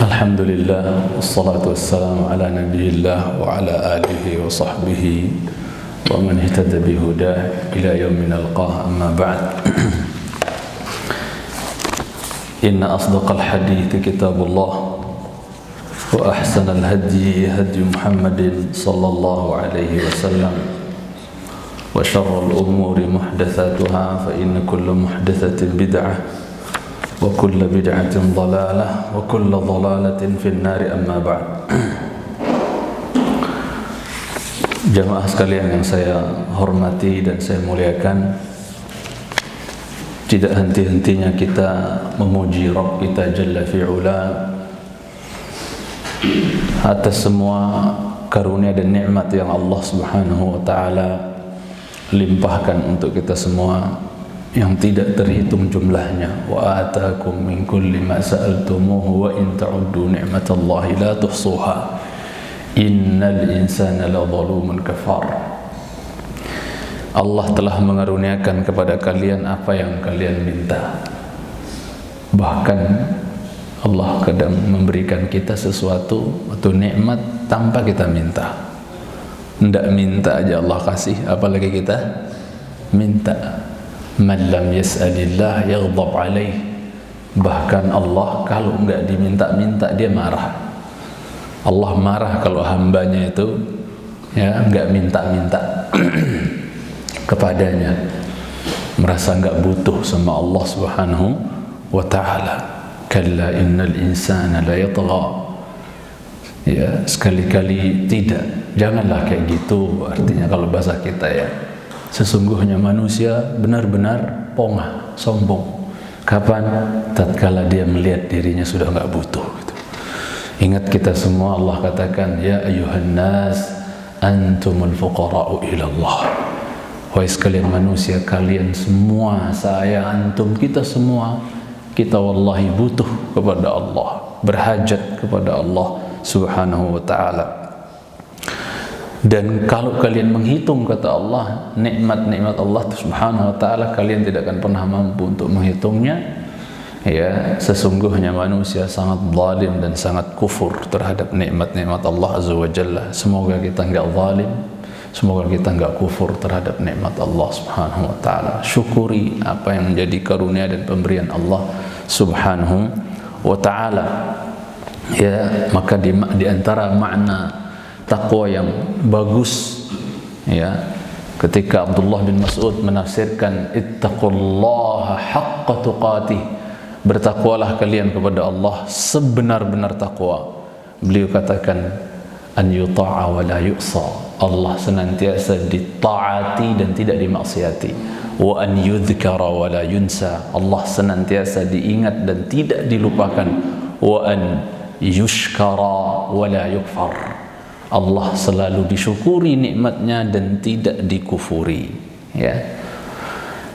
Alhamdulillah, wassalatu wassalamu ala nabiyillah wa ala alihi wa sahbihi wa man ihtada bihudah ila yaumin nalqah, amma ba'd. Inna asdaqal hadithi kitabullah wa ahsanal hadyi hadyu Muhammadin sallallahu alaihi wasallam wa syarrul umuri muhdatsatuha fa inna kulla muhdatsatin bid'ah wa kullu bid'atin dhalalah wa kullu dhalalatin fin nari, amma ba'd. Jamaah sekalian yang saya hormati dan saya muliakan, tidak henti-hentinya kita memuji Rabb kita Jalla fi'ula atas semua karunia dan nikmat yang Allah Subhanahu wa ta'ala limpahkan untuk kita semua yang tidak terhitung jumlahnya. Wa atakum min kulli ma sa'altumuhu wa in ta'uddu ni'matallahi la tuhsuha innal insana la zalumun kafar. Allah telah mengaruniakan kepada kalian apa yang kalian minta. Bahkan Allah kadang memberikan kita sesuatu atau nikmat tanpa kita minta. Tidak minta aja Allah kasih, apalagi kita minta. Man lam yas'alillah yaghdab alaih. Bahkan Allah kalau enggak diminta-minta dia marah. Allah marah kalau hambanya itu enggak minta-minta kepadanya, merasa enggak butuh sama Allah Subhanahu wa ta'ala. Kalla innal insana la yatgha. Ya, sekali-kali tidak, janganlah kayak gitu. Artinya kalau bahasa kita ya, sesungguhnya manusia benar-benar pongah, sombong. Kapan? Tatkala dia melihat dirinya sudah enggak butuh gitu. Ingat kita semua, Allah katakan, ya ayyuhan nas antumul fuqara'u ila Allah. Wahai sekalian manusia, kalian semua, saya, antum, kita semua, kita wallahi butuh kepada Allah, berhajat kepada Allah Subhanahu wa ta'ala. Dan kalau kalian menghitung, kata Allah, nikmat-nikmat Allah Subhanahu wa ta'ala, kalian tidak akan pernah mampu untuk menghitungnya. Ya, sesungguhnya manusia sangat zalim dan sangat kufur terhadap nikmat-nikmat Allah Azza wa Jalla. Semoga kita enggak zalim, semoga kita enggak kufur terhadap nikmat Allah Subhanahu wa ta'ala. Syukuri apa yang menjadi karunia dan pemberian Allah Subhanahu wa ta'ala. Ya, maka di antara makna takwa yang bagus, ya, ketika Abdullah bin Mas'ud menafsirkan ittaqullaha haqqa tuqatih, bertakwalah kalian kepada Allah sebenar-benar takwa. Beliau katakan an yuta'a wa la yu'sa, Allah senantiasa ditaati dan tidak dimaksiati. Wa an yudhkara wa la yunsa, Allah senantiasa diingat dan tidak dilupakan. Wa an yushkara wa la yukfar, Allah selalu disyukuri nikmatnya dan tidak dikufuri. Ya,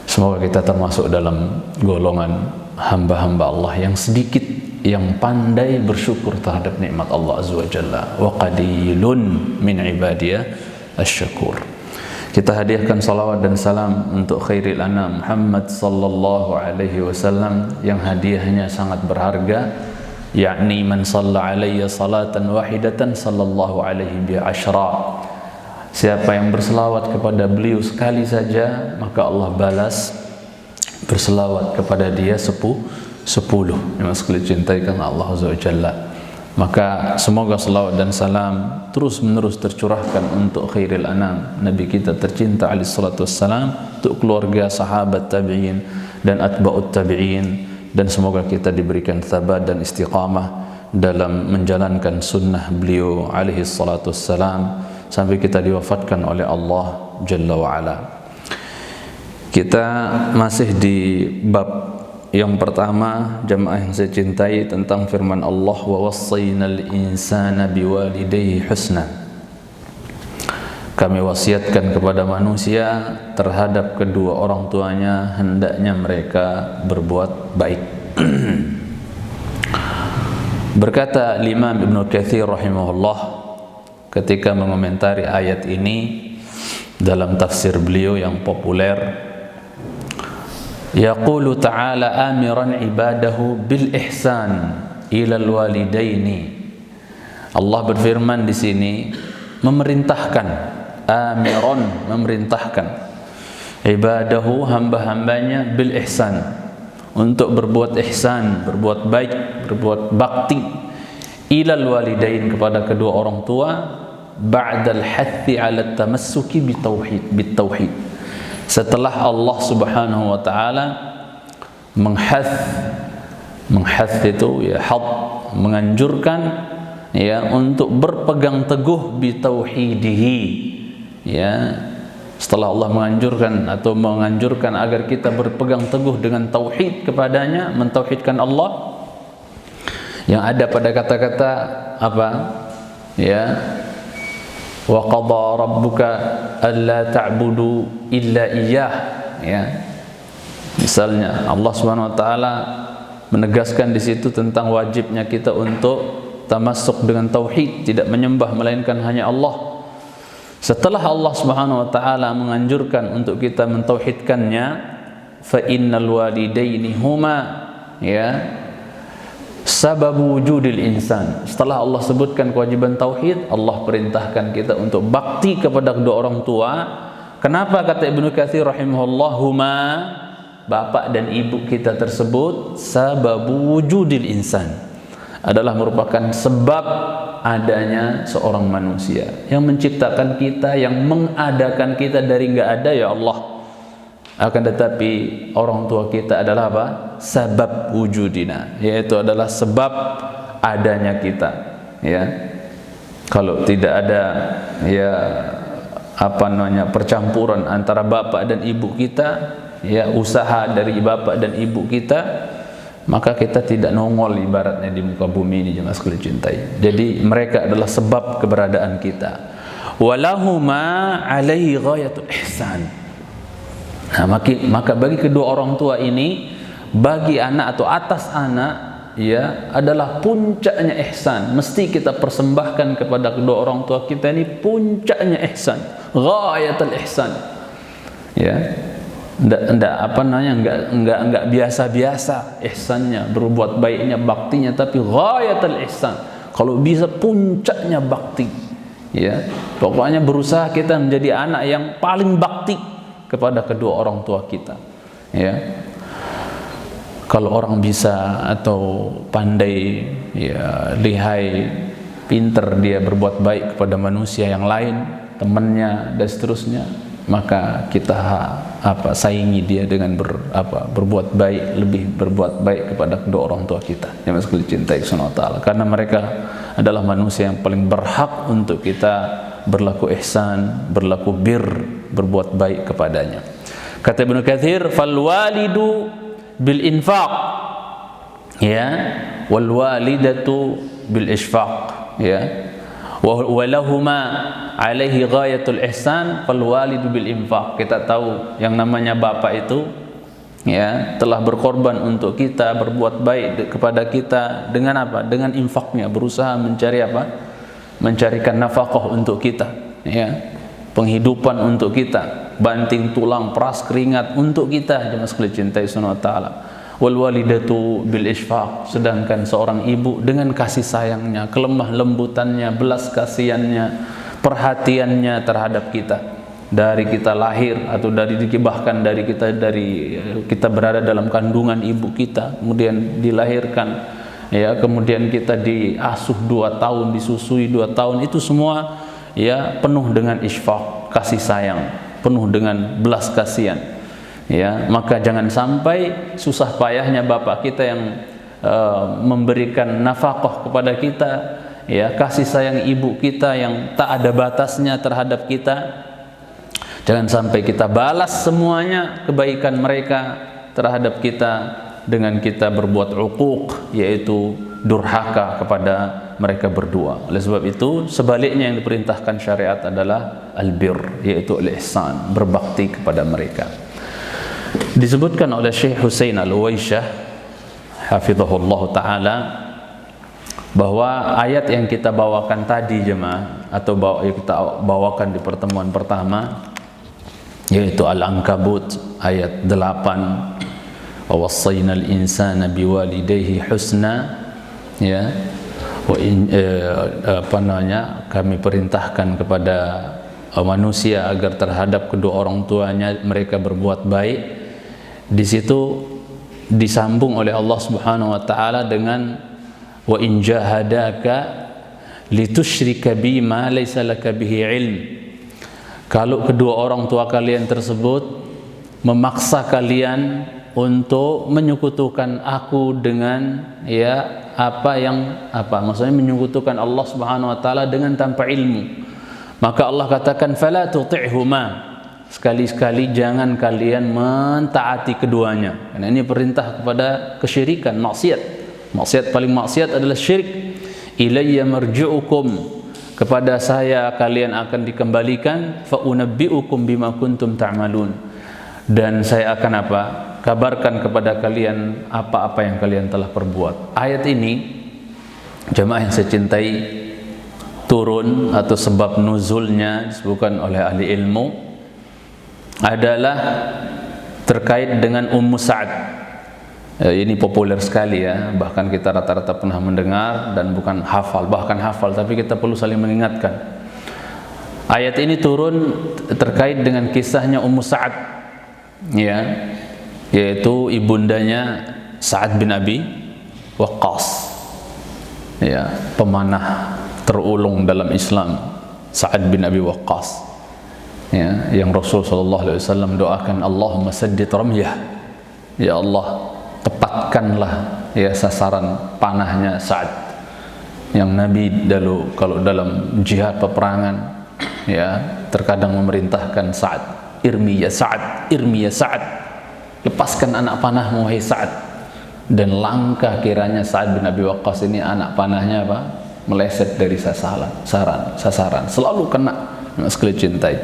semoga kita termasuk dalam golongan hamba-hamba Allah yang sedikit yang pandai bersyukur terhadap nikmat Allah Azza wa Jalla. Wa qalilun min ibadiyah asy-syakur. Kita hadiahkan salawat dan salam untuk khairil anam Muhammad sallallahu alaihi wasallam yang hadiahnya sangat berharga, yakni man shalla alayya salatan wahidatan sallallahu alaihi bi asyra. Siapa yang berselawat kepada beliau sekali saja, maka Allah balas berselawat kepada dia 10. Yang sekali cintai karena Allah Azza wa Jalla. Maka semoga selawat dan salam terus menerus tercurahkan untuk khairil anam, Nabi kita tercinta alaihi salatu wassalam, untuk keluarga, sahabat, tabi'in dan atba'ut tabi'in, dan semoga kita diberikan thabat dan istiqamah dalam menjalankan sunnah beliau alaihi salatu wassalam sampai kita diwafatkan oleh Allah Jalla wa ala. Kita masih di bab yang pertama, jamaah yang saya cintai, tentang firman Allah, wa wassaynal insana biwalidayhi husna. Kami wasiatkan kepada manusia terhadap kedua orang tuanya hendaknya mereka berbuat baik. Berkata Imam Ibnu Katsir rahimahullah ketika mengomentari ayat ini dalam tafsir beliau yang populer, yaqulu ta'ala amiran ibadahu bil ihsan ilal walidaini. Allah berfirman di sini memerintahkan, amiron, memerintahkan ibadahu, hamba-hambanya, bil ihsan, untuk berbuat ihsan, berbuat baik, berbuat bakti, ilal walidain, kepada kedua orang tua, ba'dal hathi ala tamassuki bitauhid, setelah Allah Subhanahu wa taala menghath itu ya, menganjurkan ya untuk berpegang teguh bitauhidihi, ya, setelah Allah menganjurkan agar kita berpegang teguh dengan tauhid kepadanya, mentauhidkan Allah, yang ada pada kata-kata apa ya, wa qadha rabbuka alla ta'budu illa iyyah, ya, misalnya Allah Subhanahu wa taala menegaskan di situ tentang wajibnya kita untuk tamassuk dengan tauhid, tidak menyembah melainkan hanya Allah. Setelah Allah Subhanahu wa taala menganjurkan untuk kita mentauhidkannya, fa innal walidaini huma, ya, sababu wujudil insan. Setelah Allah sebutkan kewajiban tauhid, Allah perintahkan kita untuk bakti kepada kedua orang tua. Kenapa kata Ibnu Katsir rahimahullah, huma, bapak dan ibu kita tersebut, sababu wujudil insan, adalah merupakan sebab adanya seorang manusia, yang menciptakan kita, yang mengadakan kita dari enggak ada, ya Allah. Akan tetapi orang tua kita adalah apa? Sabab wujudina, yaitu adalah sebab adanya kita, ya. Kalau tidak ada ya apa namanya percampuran antara bapak dan ibu kita, ya, usaha dari bapak dan ibu kita, maka kita tidak nongol ibaratnya di muka bumi ini, jemaah sekalian cintai. Jadi mereka adalah sebab keberadaan kita. Walahuma alaihi ghayatul ihsan. Nah, maka bagi kedua orang tua ini, bagi anak atau atas anak, ya, adalah puncaknya ihsan. Mesti kita persembahkan kepada kedua orang tua kita ini puncaknya ihsan, ghayatul ihsan. Ya. Enggak biasa-biasa ihsannya, berbuat baiknya, baktinya, tapi ghayatul ihsan. Kalau bisa puncaknya bakti, ya. Pokoknya berusaha kita menjadi anak yang paling bakti kepada kedua orang tua kita, ya. Kalau orang bisa atau pandai, ya, lihai, pinter dia berbuat baik kepada manusia yang lain, temannya dan seterusnya, maka kita saingi dia dengan berbuat baik, lebih berbuat baik kepada kedua orang tua kita, yang sekali cintai Subhanahu wa taala, karena mereka adalah manusia yang paling berhak untuk kita berlaku ihsan, berlaku bir, berbuat baik kepadanya. Kata Ibnu Katsir, fal walidu bil infaq, ya, wal walidatu bil ishfaq, ya, walahuma alaihi ghayatul ihsan fal walidu bil infaq. Kita tahu yang namanya bapak itu, ya, telah berkorban untuk kita, berbuat baik kepada kita dengan apa? Dengan infaknya, berusaha mencari apa? Mencarikan nafkah untuk kita, ya, penghidupan untuk kita, banting tulang, peras keringat untuk kita, jemaah sekalian cintai Subhanahu wa taala. Wal walidatu bil ishfaq, sedangkan seorang ibu dengan kasih sayangnya, kelemah lembutannya, belas kasihannya, perhatiannya terhadap kita, dari kita lahir atau bahkan dari kita berada dalam kandungan ibu kita, kemudian dilahirkan, ya, kemudian kita diasuh 2 tahun, disusui 2 tahun, itu semua, ya, penuh dengan ishfaq, kasih sayang, penuh dengan belas kasihan, ya. Maka jangan sampai susah payahnya bapak kita yang memberikan nafkah kepada kita, ya, kasih sayang ibu kita yang tak ada batasnya terhadap kita, jangan sampai kita balas semuanya kebaikan mereka terhadap kita dengan kita berbuat uquq, yaitu durhaka kepada mereka berdua. Oleh sebab itu, sebaliknya yang diperintahkan syariat adalah albir, yaitu al-ihsan, berbakti kepada mereka. Disebutkan oleh Syekh Husain Al-Uwaisyah hafizahullah ta'ala bahwa ayat yang kita bawakan tadi, jemaah, atau kita bawakan di pertemuan pertama, yaitu Al-Ankabut ayat 8, wa wassayna al-insana biwalidayhi husna, ya, kami perintahkan kepada manusia agar terhadap kedua orang tuanya mereka berbuat baik. Di situ disambung oleh Allah Subhanahu wa taala dengan wa in jahadaka litusyrika bi ma laysa laka bihi ilm. Kalau kedua orang tua kalian tersebut memaksa kalian untuk menyekutukan aku dengan maksudnya menyekutukan Allah Subhanahu wa taala dengan tanpa ilmu, maka Allah katakan fala tuti'huma, sekali-sekali jangan kalian mentaati keduanya, karena ini perintah kepada kesyirikan, maksiat paling maksiat adalah syirik. Ilayya marji'ukum, kepada saya kalian akan dikembalikan, fa unabbi'ukum bima kuntum ta'malun, dan saya akan kabarkan kepada kalian apa-apa yang kalian telah perbuat. Ayat ini, jemaah yang saya cintai, turun atau sebab nuzulnya disebutkan oleh ahli ilmu adalah terkait dengan Ummu Sa'ad. Ini populer sekali ya, bahkan kita rata-rata pernah mendengar dan bukan hafal, bahkan hafal, tapi kita perlu saling mengingatkan. Ayat ini turun terkait dengan kisahnya Ummu Sa'ad, ya, yaitu ibundanya Sa'ad bin Abi Waqqas, ya, pemanah terulung dalam Islam, Sa'ad bin Abi Waqqas, ya, yang Rasul sallallahu alaihi wasallam doakan, Allahumma saddid ramyah, ya Allah tepatkanlah ya sasaran panahnya Sa'ad, yang Nabi dulu kalau dalam jihad peperangan ya terkadang memerintahkan Sa'ad, irmi ya Sa'ad, irmi ya Sa'ad, lepaskan anak panahmu wahai Sa'ad. Dan langkah kiranya Sa'ad bin Abi Waqqas ini anak panahnya meleset dari sasaran, selalu kena, sekali cintai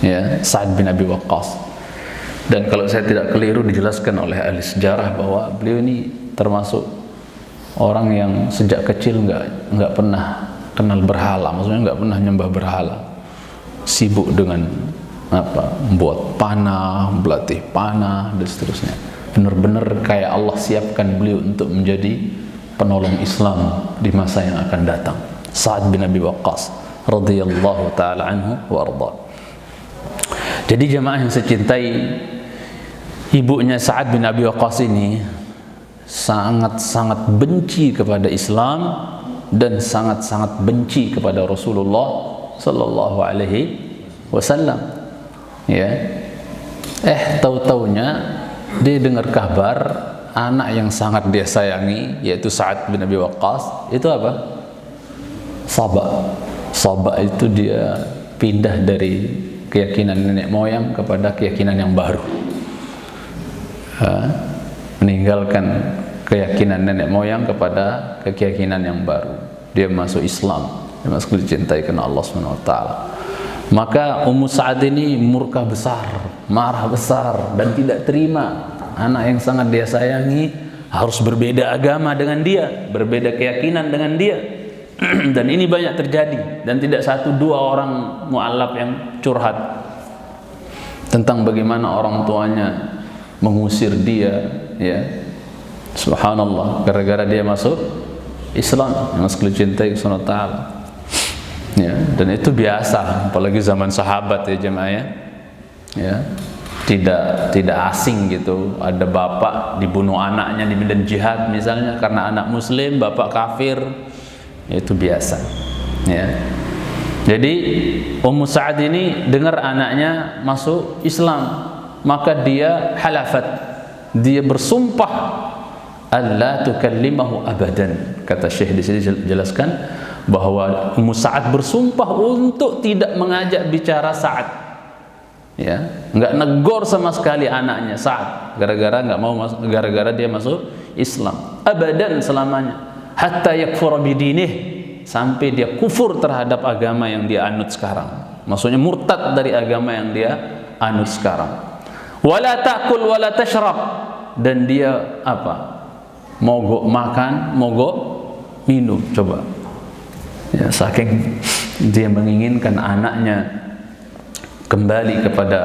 ya Sa'ad bin Abi Waqqas. Dan kalau saya tidak keliru dijelaskan oleh ahli sejarah bahwa beliau ini termasuk orang yang sejak kecil nggak pernah kenal berhala, maksudnya nggak pernah nyembah berhala, sibuk dengan membuat panah, berlatih panah dan seterusnya. Benar-benar kayak Allah siapkan beliau untuk menjadi penolong Islam di masa yang akan datang. Sa'ad bin Abi Waqqas radhiyallahu taala anhu wa arda. Jadi jemaah yang saya cintai, ibunya Sa'ad bin Abi Waqqas ini sangat-sangat benci kepada Islam dan sangat-sangat benci kepada Rasulullah sallallahu alaihi wasallam. Ya. Tahu-taunya dia dengar kabar anak yang sangat dia sayangi yaitu Sa'ad bin Abi Waqqas itu Sabah itu dia pindah dari keyakinan nenek moyang kepada keyakinan yang baru, meninggalkan keyakinan nenek moyang kepada keyakinan yang baru, dia masuk Islam, dia masuk dicintai karena Allah SWT. Maka Ummu Sa'ad ini murka besar, marah besar, dan tidak terima anak yang sangat dia sayangi harus berbeda agama dengan dia, berbeda keyakinan dengan dia. Dan ini banyak terjadi, dan tidak satu dua orang mu'allaf yang curhat tentang bagaimana orang tuanya mengusir dia, ya, subhanallah, gara-gara dia masuk Islam, yang masuk dicintai Subhanahu wa ta'ala. Ya, dan itu biasa, apalagi zaman sahabat ya jemaah ya, tidak asing gitu. Ada bapak dibunuh anaknya di medan jihad misalnya karena anak muslim, bapak kafir, itu biasa ya. Jadi Ummu Sa'ad ini dengar anaknya masuk Islam, maka dia halafat, dia bersumpah alla tukallimahu abadan. Kata Syekh di sini jelaskan bahwa Ummu Sa'ad bersumpah untuk tidak mengajak bicara Sa'ad, ya, nggak negor sama sekali anaknya Sa'ad gara-gara nggak mau masuk, gara-gara dia masuk Islam, abadan, selamanya, hatta yakfura bidinih, sampai dia kufur terhadap agama yang dia anut sekarang, maksudnya murtad dari agama yang dia anut sekarang. Wala ta'kul wala tashrab, dan dia mogok makan, mogok minum. Coba ya, saking dia menginginkan anaknya kembali kepada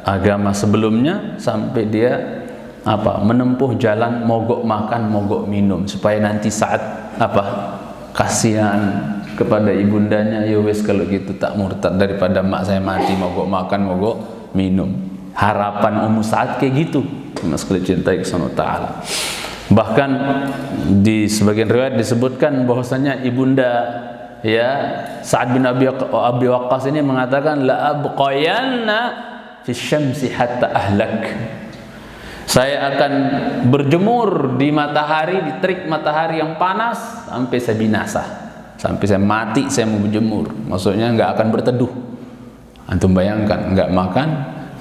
agama sebelumnya, sampai dia menempuh jalan mogok makan, mogok minum, supaya nanti saat apa? Kasihan kepada ibundanya, ya wes kalau gitu tak murtad daripada mak saya mati mogok makan mogok minum. Harapan Ummu Sa'ad kayak gitu, mas sekalian cintai kepada Ta'ala. Bahkan di sebagian riwayat disebutkan bahwasanya ibunda ya Sa'ad bin Abi Waqqas ini mengatakan la abqayanna fi syamsi hatta ahlak. Saya akan berjemur di matahari, di terik matahari yang panas sampai saya binasa. Sampai saya mati saya mau berjemur. Maksudnya nggak akan berteduh. Antum bayangkan, nggak makan,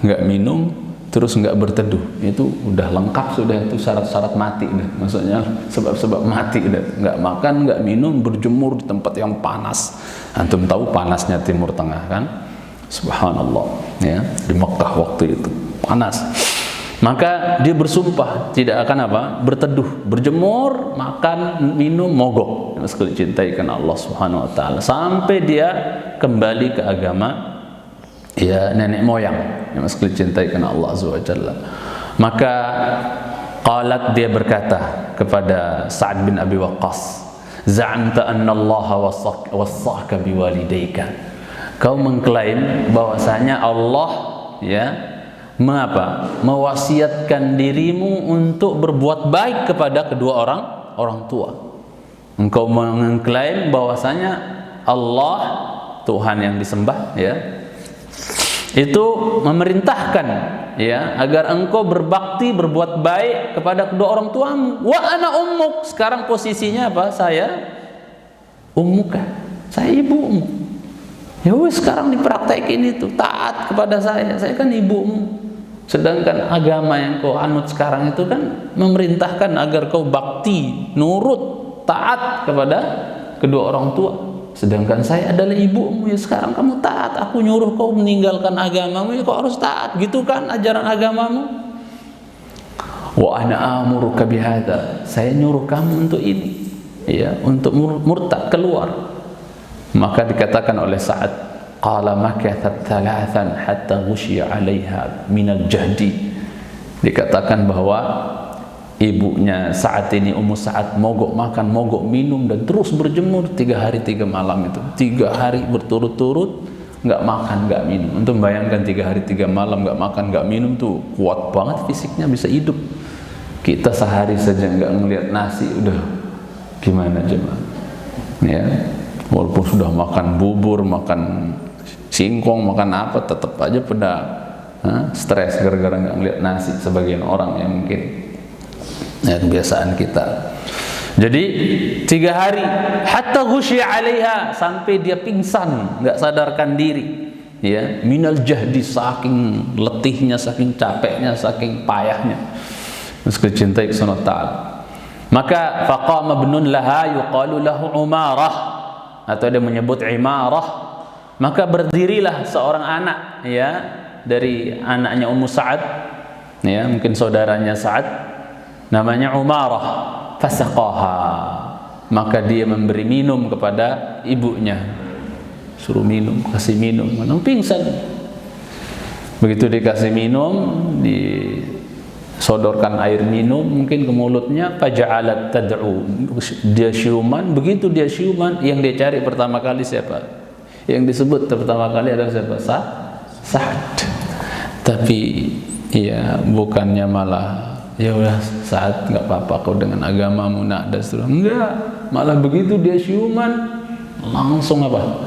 nggak minum, terus nggak berteduh. Itu udah lengkap sudah, itu syarat-syarat mati udah. Maksudnya sebab-sebab mati udah. Nggak makan, nggak minum, berjemur di tempat yang panas. Antum tahu panasnya Timur Tengah kan? Subhanallah, ya, di Mekah waktu itu panas. Maka dia bersumpah tidak akan apa? Berteduh, berjemur, makan, minum, mogok. Sekali cintai karena Allah Subhanahu wa taala sampai dia kembali ke agama ya nenek moyang. Sekali cintai karena Allah Azza wa Jalla. Maka qalat, dia berkata kepada Sa'ad bin Abi Waqqas, "Za'amta anna Allah wassaka biwalidayka." Kau mengklaim bahwasanya Allah ya mewasiatkan dirimu untuk berbuat baik kepada kedua orang tua. Engkau mengklaim bahwasanya Allah Tuhan yang disembah ya itu memerintahkan ya agar engkau berbakti, berbuat baik kepada kedua orang tuamu. Wa ana ummuk, sekarang posisinya apa? Saya ummuka, saya ibumu. Ya wis, sekarang dipraktekin itu, taat kepada saya kan ibumu. Sedangkan agama yang kau anut sekarang itu kan memerintahkan agar kau bakti, nurut, taat kepada kedua orang tua. Sedangkan saya adalah ibumu, ya sekarang kamu taat. Aku nyuruh kau meninggalkan agamamu, ya kau harus taat. Gitu kan ajaran agamamu. Wa ana amuruka bihadza, saya nyuruh kamu untuk ini, ya, untuk murtad, keluar. Maka dikatakan oleh Sa'ad, qala makathat thalathan hatta ghushiya 'alaiha min al-jahdi. Dikatakan bahwa ibunya Sa'ad ini, Ummu Sa'ad, mogok makan, mogok minum dan terus berjemur 3 hari 3 malam itu. 3 hari berturut-turut nggak makan, nggak minum. Untuk bayangkan 3 hari 3 malam nggak makan, nggak minum tuh kuat banget fisiknya, bisa hidup. Kita sehari saja nggak ngelihat nasi udah gimana coba? Ya, walaupun sudah makan bubur, makan singkong, makan apa, tetap aja pada stres gara-gara nggak ngelihat nasi. Sebagian orang yang mungkin ya, kebiasaan kita. Jadi 3 hari hatta ghusyi'a 'alaiha, sampai dia pingsan, nggak sadarkan diri. Ya, minal jahdi, saking letihnya, saking capeknya, saking payahnya. Meski cintai kepada Ta'ala. Maka faqama ibnun laha yuqalu lahu Umarah, atau dia menyebut Imarah. Maka berdirilah seorang anak ya dari anaknya Ummu Sa'ad, ya mungkin saudaranya Sa'ad, namanya Umarah. Fasaqaha, maka dia memberi minum kepada ibunya, suruh minum, kasih minum, pingsan. Begitu dikasih minum, disodorkan air minum mungkin ke mulutnya, faja'alat tad'u, dia siuman. Begitu dia siuman, yang dia cari pertama kali siapa? Yang disebut pertama kali adalah siapa? Sa'ad. Tapi ya bukannya malah ya udah Sa'ad, nggak apa-apa kau dengan agamamu nak dan seterusnya. Enggak, malah begitu dia siuman langsung apa?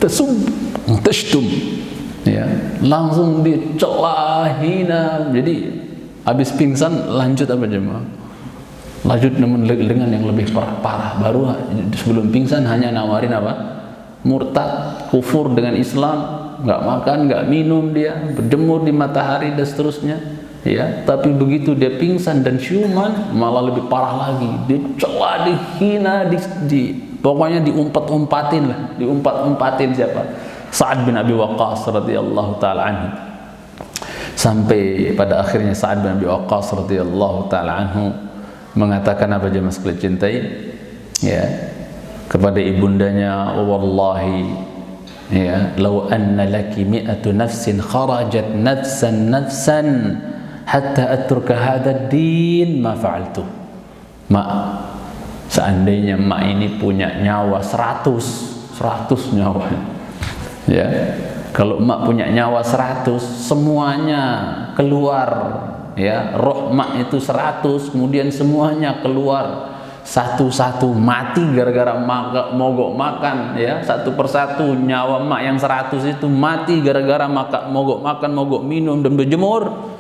Tashtum, ya, langsung dicela, hina. Jadi habis pingsan lanjut apa jemaah? Lanjut dengan yang lebih parah. Baru sebelum pingsan hanya nawarin apa? Murtad, kufur dengan Islam, nggak makan, nggak minum, dia berjemur di matahari dan seterusnya. Ya, tapi begitu dia pingsan dan siuman malah lebih parah lagi. Dicela, dihina, pokoknya diumpat-umpatin lah, diumpat-umpatin siapa? Sa'ad bin Abi Waqqas radhiyallahu taala anhu. Sampai pada akhirnya Sa'ad bin Abi Waqqas radhiyallahu taala anhu mengatakan apa jemaah sekalian cintai? Ya, kepada ibundanya, wallahi ya, law anna laki mi'atu nafsin kharajat nafsan hatta atruka hadha ad-din ma fa'altu. Seandainya mak ini punya nyawa 100 nyawa, ya, kalau mak punya nyawa 100, semuanya keluar, ya, roh mak itu 100, kemudian semuanya keluar satu-satu, mati gara-gara mogok makan, ya, satu persatu nyawa mak yang 100 itu mati gara-gara mogok makan, mogok minum dan berjemur,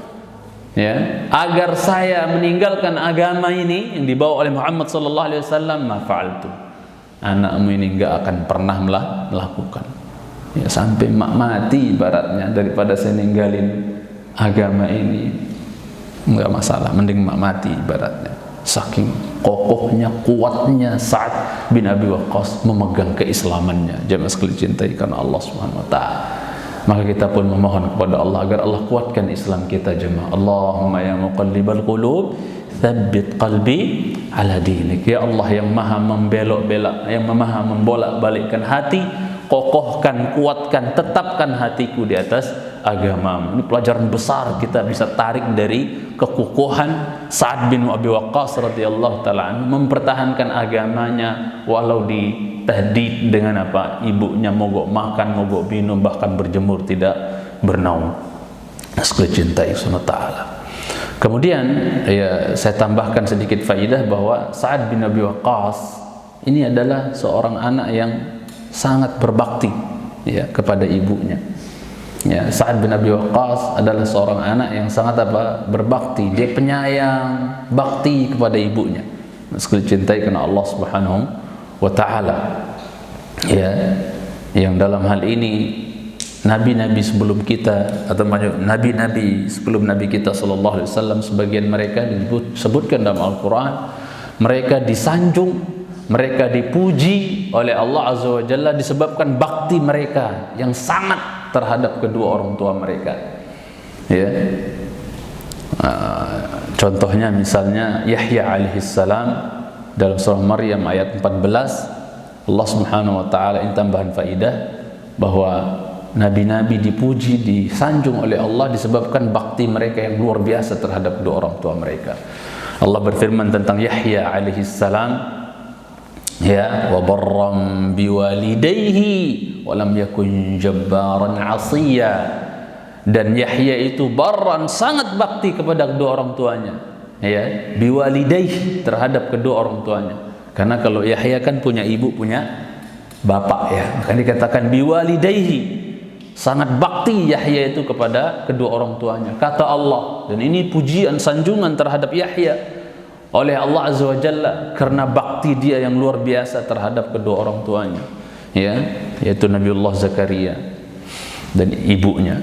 ya, agar saya meninggalkan agama ini yang dibawa oleh Muhammad sallallahu alaihi wasallam, ma fa'altu, anakmu ini enggak akan pernah melakukan, ya, sampai mak mati ibaratnya, daripada saya ninggalin agama ini enggak masalah, mending mak mati ibaratnya. Saking kokohnya, kuatnya Sa'ad bin Abi Waqqas memegang keislamannya. Jemaah sekalian cintai karena Allah Subhanahu wa taala. Maka kita pun memohon kepada Allah agar Allah kuatkan Islam kita, jemaah. Allahumma ya muqallibal qulub, tsabbit qalbi ala dinik. Ya Allah yang maha membelok-belok, yang maha membolak-balikkan hati, kokohkan, kuatkan, tetapkan hatiku di atas agamamu. Ini pelajaran besar kita bisa tarik dari kekokohan Sa'ad bin Abi Waqqas radhiyallahu taala anhu, mempertahankan agamanya walau ditahdid dengan apa? Ibunya mogok makan, mogok minum, bahkan berjemur tidak bernaung. Sekali cintai Subhanahu taala. Kemudian ya, saya tambahkan sedikit faidah bahwa Sa'ad bin Abi Waqqas ini adalah seorang anak yang sangat berbakti, ya, kepada ibunya. Ya, Sa'ad bin Abi Waqqas adalah seorang anak yang sangat berbakti. Dia penyayang, bakti kepada ibunya. Sekali cintai karena Allah Subhanahu wa taala. Ya, yang dalam hal ini nabi-nabi sebelum kita, atau nabi-nabi sebelum nabi kita sallallahu alaihi wasallam, sebagian mereka disebutkan dalam Al-Qur'an, mereka disanjung, mereka dipuji oleh Allah Azza wa Jalla disebabkan bakti mereka yang sangat terhadap kedua orang tua mereka, ya. Contohnya misalnya Yahya alaihissalam dalam surah Maryam ayat 14, Allah Subhanahu wa taala, ini tambahan faidah bahwa nabi-nabi dipuji, disanjung oleh Allah disebabkan bakti mereka yang luar biasa terhadap kedua orang tua mereka. Allah berfirman tentang Yahya alaihissalam, ya, wa barram biwalidayhi wa lam yakun jabbaran 'asiyya, dan Yahya itu barran, sangat bakti kepada kedua orang tuanya, ya, biwalidayhi, terhadap kedua orang tuanya. Karena kalau Yahya kan punya ibu, punya bapak, ya, maka dikatakan biwalidayhi, sangat bakti Yahya itu kepada kedua orang tuanya, kata Allah. Dan ini pujian, sanjungan terhadap Yahya oleh Allah Azza wa Jalla karena bakti dia yang luar biasa terhadap kedua orang tuanya, ya, yaitu Nabiullah Zakaria dan ibunya.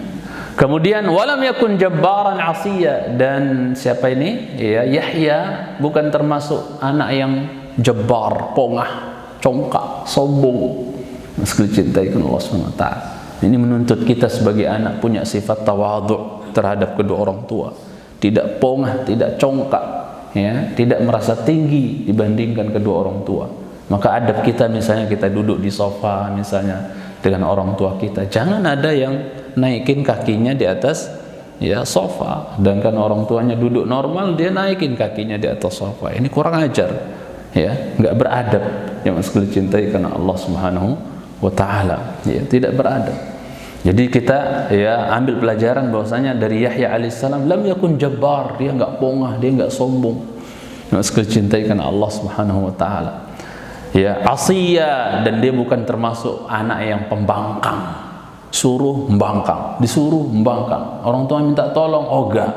Kemudian walam yakun jabbaran 'asiyya, dan siapa ini? Ya, Yahya bukan termasuk anak yang jabbar, pongah, congkak, sombong. Sekali cintai Allah Subhanahu wa taala. Ini menuntut kita sebagai anak punya sifat tawadhu terhadap kedua orang tua, tidak pongah, tidak congkak, ya, tidak merasa tinggi dibandingkan kedua orang tua. Maka adab kita, misalnya kita duduk di sofa misalnya dengan orang tua kita, jangan ada yang naikin kakinya di atas, ya, sofa, sedangkan orang tuanya duduk normal, dia naikin kakinya di atas sofa. Ini kurang ajar, ya, nggak beradab. Yang sekali cintai karena Allah Subhanahu wa taala, ya, tidak beradab. Jadi kita, ya, ambil pelajaran bahwasanya dari Yahya alaihissalam, lam yakun jabbar, dia enggak pongah, dia enggak sombong. Sekali cintai karena Allah Subhanahu wa taala. Ya, asiyya, dan dia bukan termasuk anak yang pembangkang, suruh membangkang, disuruh membangkang. Orang tua minta tolong, ogah,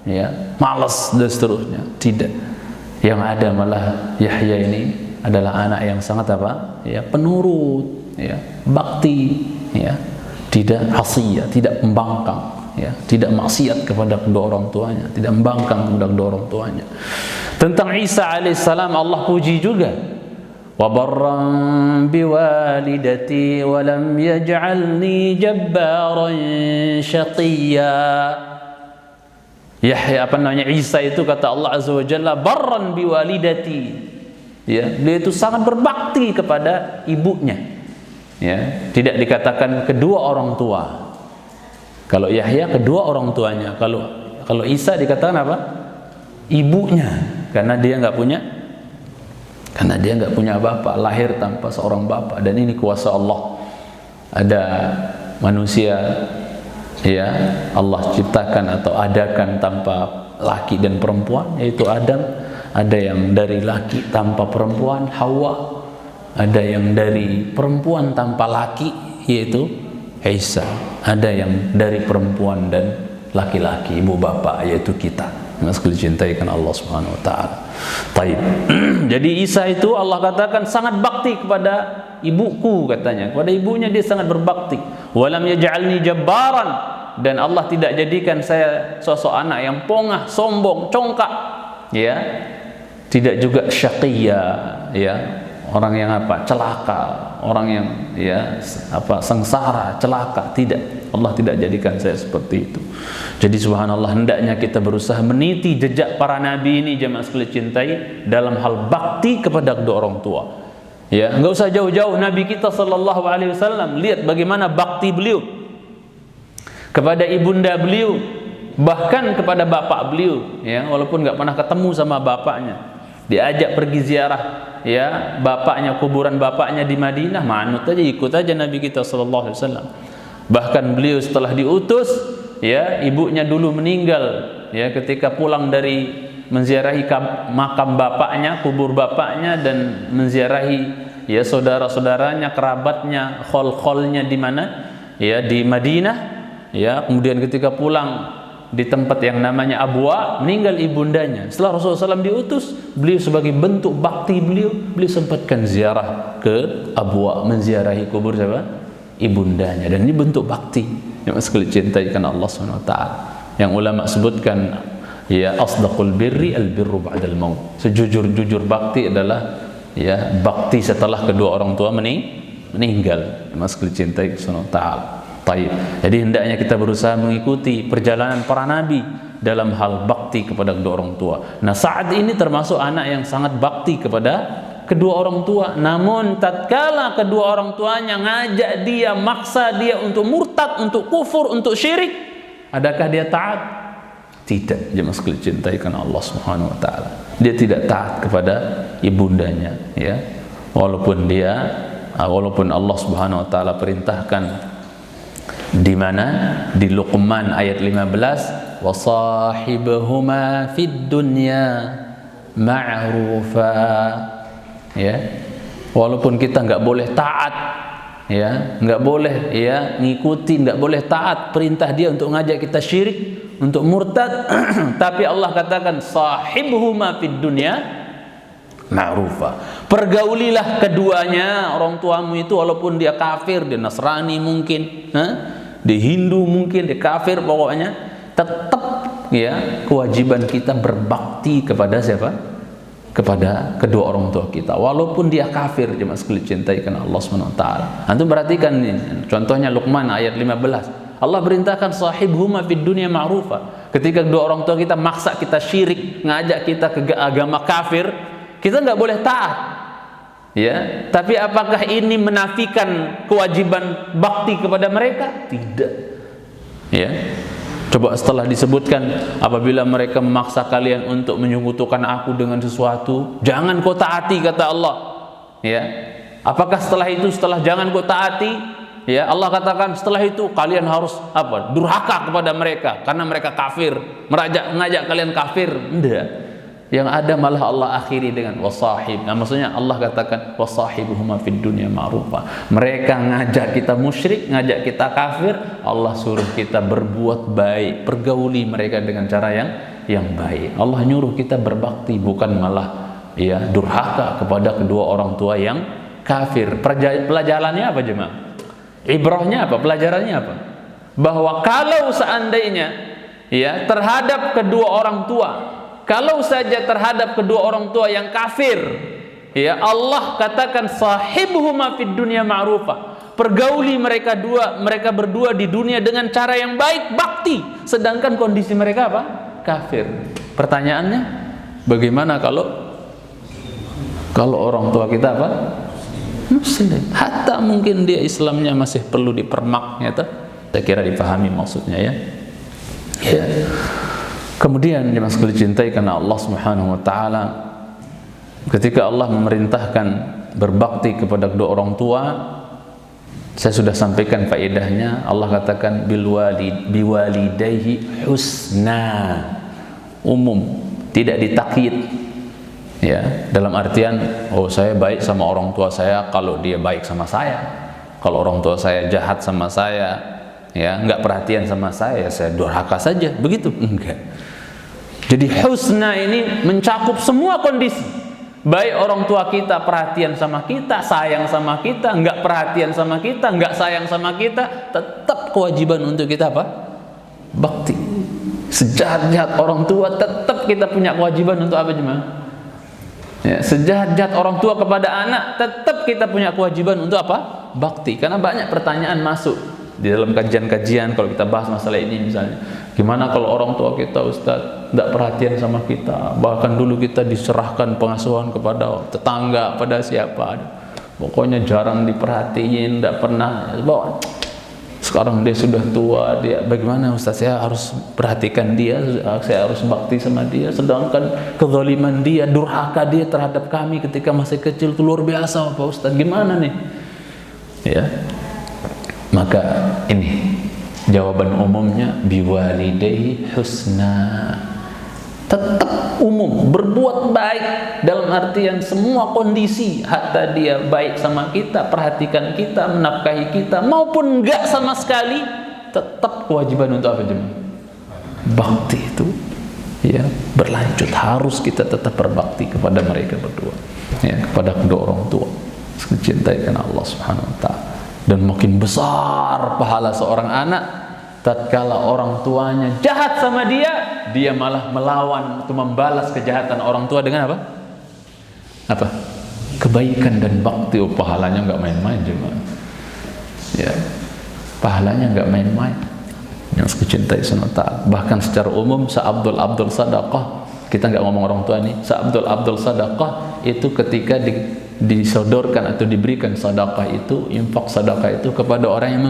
ya, malas dan seterusnya. Tidak. Yang ada malah Yahya ini adalah anak yang sangat ya, penurut, ya, bakti, ya, tidak asiyah, tidak membangkang, ya, tidak maksiat kepada kedua orang tuanya, tidak membangkang kepada kedua orang tuanya. Tentang Isa alaihissalam Allah puji juga, wa barran biwalidati wa lam yaj'alni jabbaran syaqiyya. Yahya, Isa itu kata Allah Azza wa Jalla, barran biwalidati, ya, dia itu sangat berbakti kepada ibunya. Ya, tidak dikatakan kedua orang tua. Kalau Yahya kedua orang tuanya, kalau Isa dikatakan apa? Ibunya, karena dia nggak punya karena dia nggak punya bapak, lahir tanpa seorang bapak. Dan ini kuasa Allah. Ada manusia, ya, Allah ciptakan atau adakan tanpa laki dan perempuan, yaitu Adam. Ada yang dari laki tanpa perempuan, Hawa. Ada yang dari perempuan tanpa laki, yaitu Isa. Ada yang dari perempuan dan laki-laki, ibu bapak, yaitu kita. Masih dicintaikan Allah Subhanahu wa taala. Baik. Jadi Isa itu Allah katakan sangat bakti kepada ibuku, katanya. Kepada ibunya dia sangat berbakti. Walam yaj'alni jabbaran, dan Allah tidak jadikan saya sosok anak yang pongah, sombong, congkak, ya. Tidak juga syaqiyya, ya. Orang yang apa? Celaka, orang yang ya apa? Sengsara, celaka. Tidak. Allah tidak jadikan saya seperti itu. Jadi subhanallah, hendaknya kita berusaha meniti jejak para nabi ini, jemaah sekalian cintai, dalam hal bakti kepada kedua orang tua. Ya, enggak usah jauh-jauh, Nabi kita sallallahu alaihi wasallam, lihat bagaimana bakti beliau kepada ibunda beliau, bahkan kepada bapak beliau, ya, walaupun enggak pernah ketemu sama bapaknya. Diajak pergi ziarah, ya, bapaknya, kuburan bapaknya di Madinah, manut aja, ikut aja Nabi kita sallallahu alaihi wasallam. Bahkan beliau setelah diutus, ya, ibunya dulu meninggal, ya, ketika pulang dari menziarahi makam bapaknya, kubur bapaknya, dan menziarahi, ya, saudara-saudaranya, kerabatnya, khol-kholnya di mana? Ya, di Madinah, ya. Kemudian ketika pulang di tempat yang namanya Abwa, meninggal ibundanya. Setelah Rasulullah SAW diutus, beliau sebagai bentuk bakti beliau sempatkan ziarah ke Abwa, menziarahi kubur siapa? Ibundanya. Dan ini bentuk bakti yang sekali cintai karena Allah SWT, yang ulama sebutkan, ya, asdaqul birri al-birru ba'dal maut. Sejujur-jujur bakti adalah, ya, bakti setelah kedua orang tua meninggal. Yang sekali cintai SWT. Taib. Jadi hendaknya kita berusaha mengikuti perjalanan para nabi dalam hal bakti kepada kedua orang tua. Nah, Sa'ad ini termasuk anak yang sangat bakti kepada kedua orang tua. Namun tatkala kedua orang tuanya ngajak dia, maksa dia untuk murtad, untuk kufur, untuk syirik, adakah dia taat? Tidak. Jemaah sekalian cintai karena Allah Subhanahu wa taala. Dia tidak taat kepada ibundanya, ya. Walaupun Allah Subhanahu wa taala perintahkan di mana? Di Luqman ayat 15, wa sahibhuma fid dunya ma'rufa, ya. Walaupun kita enggak boleh taat, ya, enggak boleh, ya, ngikuti, enggak boleh taat perintah dia untuk ngajak kita syirik, untuk murtad, tapi Allah katakan sahibhuma fid dunya ma'rufa. Pergaulilah keduanya, orang tuamu itu, walaupun dia kafir, dia Nasrani mungkin, dia Hindu mungkin, dia kafir, pokoknya tetap, ya, kewajiban kita berbakti kepada siapa? Kepada kedua orang tua kita, walaupun dia kafir. Jemaah sekalian cintai karena Allah SWT. Antum perhatikan ini, contohnya Luqman ayat 15. Allah perintahkan sahibhuma fid dunya ma'rufa. Ketika kedua orang tua kita maksa kita syirik, ngajak kita ke agama kafir, kita nggak boleh taat, ya. Tapi apakah ini menafikan kewajiban bakti kepada mereka? Tidak, ya. Coba setelah disebutkan, apabila mereka memaksa kalian untuk menyekutukan aku dengan sesuatu, jangan kau taati, kata Allah, ya. Apakah setelah itu, setelah jangan kau taati, ya, Allah katakan setelah itu kalian harus apa? Durhaka kepada mereka karena mereka kafir, ngajak kalian kafir? Tidak. Yang ada malah Allah akhiri dengan wasahib. Nah, maksudnya Allah katakan wasahibuhuma fid dunya ma'rufa. Mereka ngajak kita musyrik, ngajak kita kafir, Allah suruh kita berbuat baik, pergauli mereka dengan cara yang baik. Allah nyuruh kita berbakti, bukan malah, ya, durhaka kepada kedua orang tua yang kafir. Pelajarannya apa, jemaah? Ibrahnya apa? Pelajarannya apa? Bahwa kalau seandainya, ya, terhadap kedua orang tua, kalau saja terhadap kedua orang tua yang kafir, ya, Allah katakan sahibhuma fid dunya ma'rufa. Pergauli mereka berdua di dunia dengan cara yang baik, bakti. Sedangkan kondisi mereka apa? Kafir. Pertanyaannya, bagaimana kalau orang tua kita apa? Muslim. Hatta mungkin dia Islamnya masih perlu dipermak, ya, saya kira dipahami maksudnya, ya. Ya. Kemudian jemaah sekalian cintai karena Allah Subhanahu wa taala, ketika Allah memerintahkan berbakti kepada kedua orang tua, saya sudah sampaikan faedahnya. Allah katakan biwalidayhi husna, umum, tidak ditakyid. Ya, dalam artian saya baik sama orang tua saya kalau dia baik sama saya. Kalau orang tua saya jahat sama saya, ya, enggak perhatian sama saya, ya saya durhaka saja. Begitu? Enggak. Jadi husna ini mencakup semua kondisi. Baik orang tua kita perhatian sama kita, sayang sama kita, enggak perhatian sama kita, enggak sayang sama kita, tetap kewajiban untuk kita apa? Bakti. Sejahat-jahat orang tua, tetap kita punya kewajiban untuk apa, jemaah? Ya, sejahat-jahat orang tua kepada anak, tetap kita punya kewajiban untuk apa? Bakti. Karena banyak pertanyaan masuk di dalam kajian-kajian kalau kita bahas masalah ini, misalnya gimana kalau orang tua kita, Ustaz, tidak perhatian sama kita, bahkan dulu kita diserahkan pengasuhan kepada tetangga, pada siapa, pokoknya jarang diperhatiin, tidak pernah. Sekarang dia sudah tua, dia bagaimana, Ustaz? Saya harus perhatikan dia, saya harus bakti sama dia, sedangkan kezaliman dia, durhaka dia terhadap kami ketika masih kecil itu luar biasa, Pak Ustaz. Gimana nih? Ya, maka ini jawaban umumnya biwalidayhi husna. Tetap umum, berbuat baik dalam artian semua kondisi, hatta dia baik sama kita, perhatikan kita, menafkahi kita, maupun enggak sama sekali, tetap kewajiban untuk apa, jemaah? Bakti itu, ya, berlanjut. Harus kita tetap berbakti kepada mereka berdua, ya, kepada kedua orang tua. Mencintai karena Allah Subhanahu wa ta'ala. Dan makin besar pahala seorang anak tatkala orang tuanya jahat sama dia, dia malah melawan atau membalas kejahatan orang tua dengan apa? Apa? Kebaikan dan bakti. Pahalanya nggak main-main, jemaah. Ya, pahalanya nggak main-main. Yang dicintai SWT. Bahkan secara umum Abdul sadaqah, kita nggak ngomong orang tua nih, Abdul sadaqah itu ketika disodorkan atau diberikan sedekah itu, infak sedekah itu kepada orang yang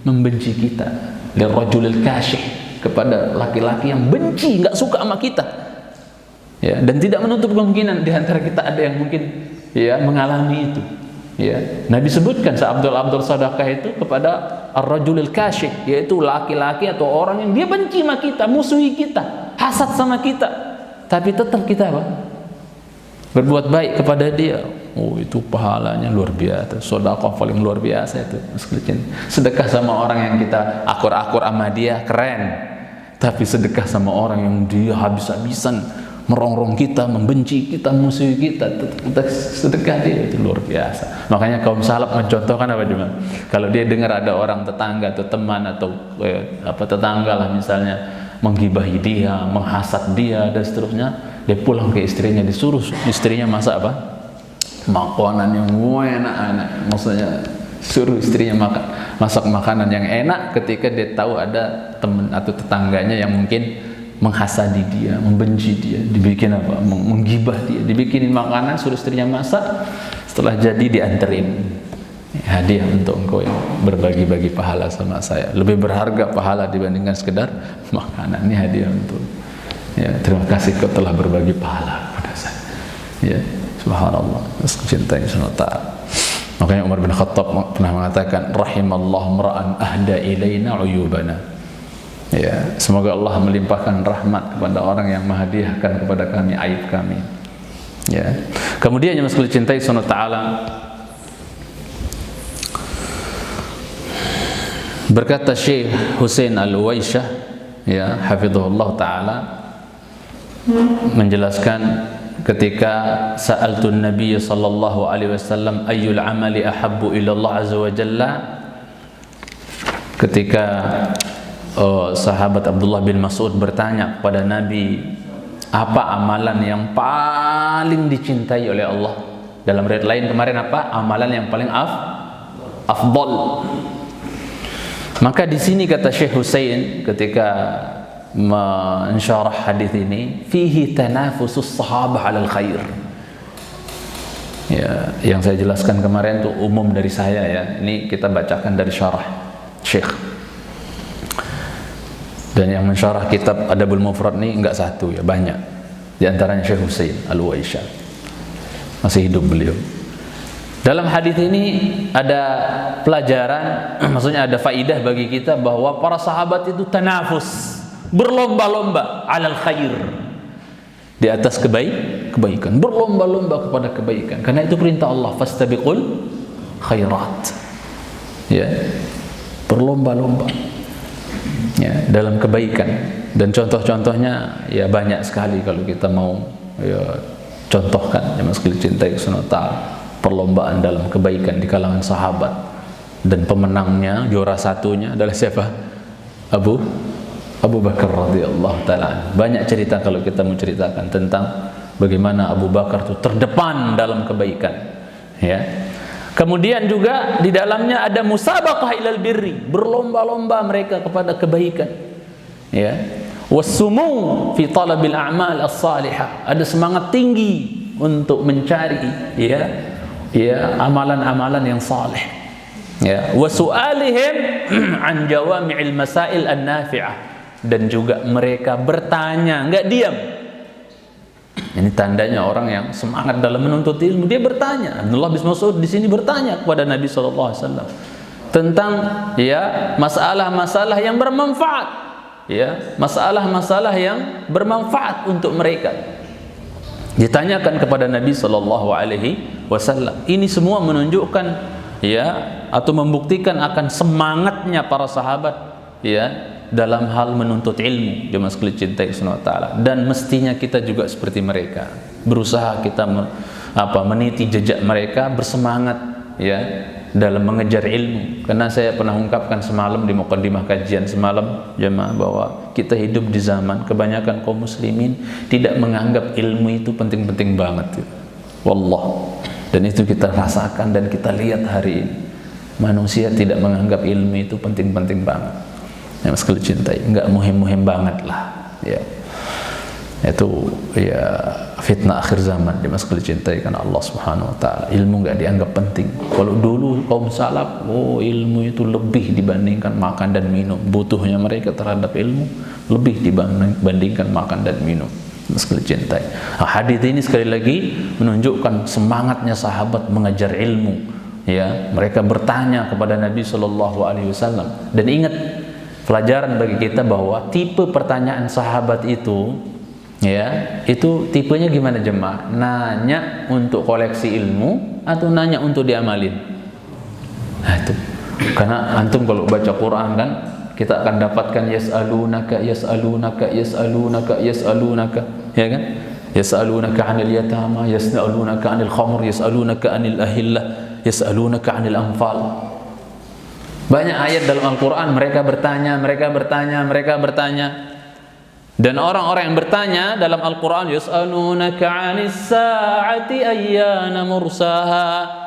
membenci kita, lirrajulil kasyih, kepada laki-laki yang benci, nggak suka sama kita, ya, dan tidak menutup kemungkinan di antara kita ada yang mungkin, ya, mengalami itu, ya. Nah, disebutkan Abdul sedekah itu kepada ar-rajulil kasyih, yaitu laki-laki atau orang yang dia benci sama kita, musuhi kita, hasad sama kita, tapi tetap kita apa? Berbuat baik kepada dia. Itu pahalanya luar biasa. Sedekah paling luar biasa itu. Sedekah sama orang yang kita akur-akur sama dia keren, tapi sedekah sama orang yang dia habis-habisan merongrong kita, membenci kita, musuhi kita, sedekah dia itu luar biasa. Makanya kaum salaf mencontohkan apa, cuma kalau dia dengar ada orang tetangga atau teman atau tetangga lah misalnya menggibahi dia, menghasad dia dan seterusnya, dia pulang ke istrinya, disuruh istrinya masak apa? Makanan yang enak-enak. Maksudnya suruh istrinya masak makanan yang enak ketika dia tahu ada teman atau tetangganya yang mungkin menghasadi dia, membenci dia, dibikin apa? Menggibah dia, dibikinin makanan, suruh istrinya masak, setelah jadi dianterin. Hadiah untuk engkau yang berbagi-bagi pahala sama saya. Lebih berharga pahala dibandingkan sekedar makanan. Ini hadiah untuk, ya, terima kasih kau telah berbagi pahala kepada saya. Ya, subhanallah. Cintai SWT. Makanya Umar bin Khattab pernah mengatakan, rahimallahu mar'an ahda ilaina uyubana. Ya, semoga Allah melimpahkan rahmat kepada orang yang menghadiahkan kepada kami aib kami. Ya. Kemudian yang masih dicintai SWT, berkata Syekh Husain Al-Uwaisyah, ya, hafizahullah ta'ala, menjelaskan ketika sa'altun Nabi sallallahu alaihi wasallam ayyul amali ahabbu ila Allah azza wa jalla, ketika sahabat Abdullah bin Mas'ud bertanya kepada Nabi, apa amalan yang paling dicintai oleh Allah? Dalam riwayat lain kemarin apa? Amalan yang paling afdal. Maka di sini kata Syekh Husain ketika mensyarah hadis ini, fihi tanafusus sahabah 'alal khair. Ya, yang saya jelaskan kemarin itu umum dari saya, ya. Ini kita bacakan dari syarah Syekh. Dan yang mensyarah kitab Adabul Mufrad ini enggak satu, ya, banyak. Di antaranya Syekh Husain Al-Uwaisyah. masih hidup beliau. Dalam hadis ini ada pelajaran, maksudnya ada faidah bagi kita bahwa para sahabat itu tanafus, berlomba-lomba alal khair, di atas kebaikan, berlomba-lomba kepada kebaikan. Karena itu perintah Allah, fastabiqul khairat. Ya, berlomba-lomba ya dalam kebaikan. Dan contoh-contohnya ya banyak sekali kalau kita mau ya contohkan, ya sekali cintai sunnatal, perlombaan dalam kebaikan di kalangan sahabat. Dan pemenangnya, juara satunya adalah siapa? Abu Bakar radhiyallahu taala. Banyak cerita kalau kita mau ceritakan tentang bagaimana Abu Bakar itu terdepan dalam kebaikan. Ya. Kemudian juga di dalamnya ada musabaqah ilal birri, berlomba-lomba mereka kepada kebaikan. Ya. Wassumu fi talabil a'mal as-salihah, ada semangat tinggi untuk mencari amalan-amalan yang saleh. Ya, wa su'alihim an jawami'il masail an-nafi'ah, dan juga mereka bertanya, enggak diam. Ini tandanya orang yang semangat dalam menuntut ilmu, dia bertanya. Abdullah bin Mas'ud di sini bertanya kepada Nabi sallallahu alaihi wasallam tentang ya masalah-masalah yang bermanfaat. Ya, masalah-masalah yang bermanfaat untuk mereka. Ditanyakan kepada Nabi sallallahu alaihi wasallam. Ini semua menunjukkan ya atau membuktikan akan semangatnya para sahabat ya dalam hal menuntut ilmu. Jemaah sekalian cintai Allah taala, dan mestinya kita juga seperti mereka. Berusaha kita meniti jejak mereka, bersemangat ya dalam mengejar ilmu. Karena saya pernah ungkapkan semalam di muqaddimah kajian semalam jemaah bahwa kita hidup di zaman kebanyakan kaum muslimin tidak menganggap ilmu itu penting-penting banget. Wallah. Dan itu kita rasakan dan kita lihat hari ini. Manusia tidak menganggap ilmu itu penting-penting banget. Yang sekali cintai, enggak muhim-muhim banget lah. Ya. Itu ya fitnah akhir zaman, dia sekali cintai karena Allah Subhanahu wa taala. Ilmu enggak dianggap penting. Kalau dulu kaum salaf, ilmu itu lebih dibandingkan makan dan minum. Butuhnya mereka terhadap ilmu lebih dibandingkan makan dan minum. Sekali cintai. Nah, hadis ini sekali lagi menunjukkan semangatnya sahabat mengejar ilmu. Ya, mereka bertanya kepada Nabi sallallahu alaihi wasallam. Dan ingat, pelajaran bagi kita bahwa tipe pertanyaan sahabat itu ya, itu tipenya gimana jemaah? Nanya untuk koleksi ilmu atau nanya untuk diamalin? Nah, itu. Karena antum kalau baca Quran kan kita akan dapatkan yas'alunaka ya kan? Yas'alunaka 'anil yatama, yas'alunaka 'anil khamr, yas'alunaka 'anil ahillah, yas'alunaka 'anil anfal. Banyak ayat dalam Al-Quran mereka bertanya. Dan orang-orang yang bertanya dalam Al-Quran, yas'alunaka 'anis sa'ati ayyana mursaha.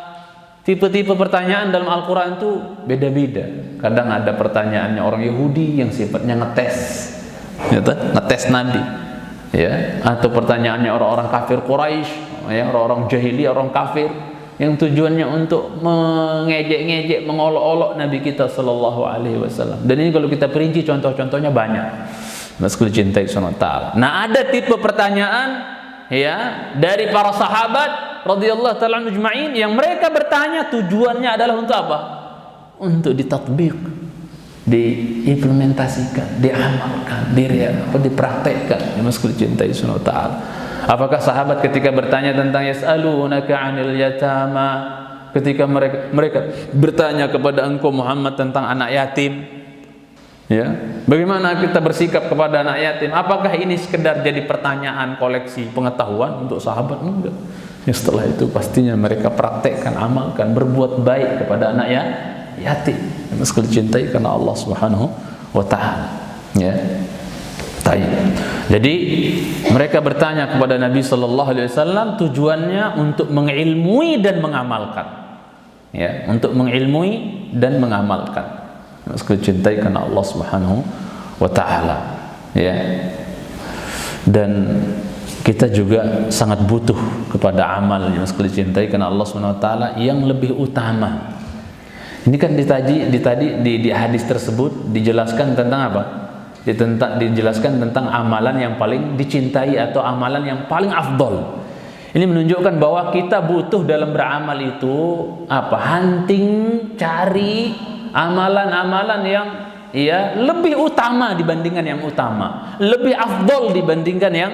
Tipe-tipe pertanyaan dalam Al-Quran itu beda-beda. Kadang ada pertanyaannya orang Yahudi yang sifatnya ngetes Nabi, ya, atau pertanyaannya orang-orang kafir Quraisy, ya, orang-orang jahiliyah, orang kafir, yang tujuannya untuk mengejek-ngejek, mengolok-olok Nabi kita sallallahu alaihi wasallam. Dan ini kalau kita perinci contoh-contohnya banyak. Meskipun cintai Allah taala. Nah, ada tipe pertanyaan ya dari para sahabat radhiyallahu taala ajma'in yang mereka bertanya tujuannya adalah untuk apa? Untuk ditatbiq, diimplementasikan, diamalkan, dipraktekkan. Meskipun cintai Allah taala. Apakah sahabat ketika bertanya tentang yas'alunaka 'anil yatama, ketika mereka bertanya kepada engkau Muhammad tentang anak yatim, ya, bagaimana kita bersikap kepada anak yatim? Apakah ini sekedar jadi pertanyaan koleksi pengetahuan untuk sahabat? Enggak. Ya, setelah itu pastinya mereka praktekkan, amalkan, berbuat baik kepada anak yatim. Meskipun cintai karena Allah Subhanahu wa taala. Ya. Jadi mereka bertanya kepada Nabi sallallahu alaihi wasallam tujuannya untuk mengilmui dan mengamalkan. Ya, untuk mengilmui dan mengamalkan. Meskipun cintai karena Allah Subhanahu wa taala. Ya. Dan kita juga sangat butuh kepada amal yang meskipun cintai karena Allah Subhanahu wa taala yang lebih utama. Ini kan di hadis tersebut dijelaskan tentang apa? Dijelaskan tentang amalan yang paling dicintai atau amalan yang paling afdol. Ini menunjukkan bahwa kita butuh dalam beramal itu apa? Hunting, cari amalan-amalan yang lebih utama dibandingkan yang utama, lebih afdol dibandingkan yang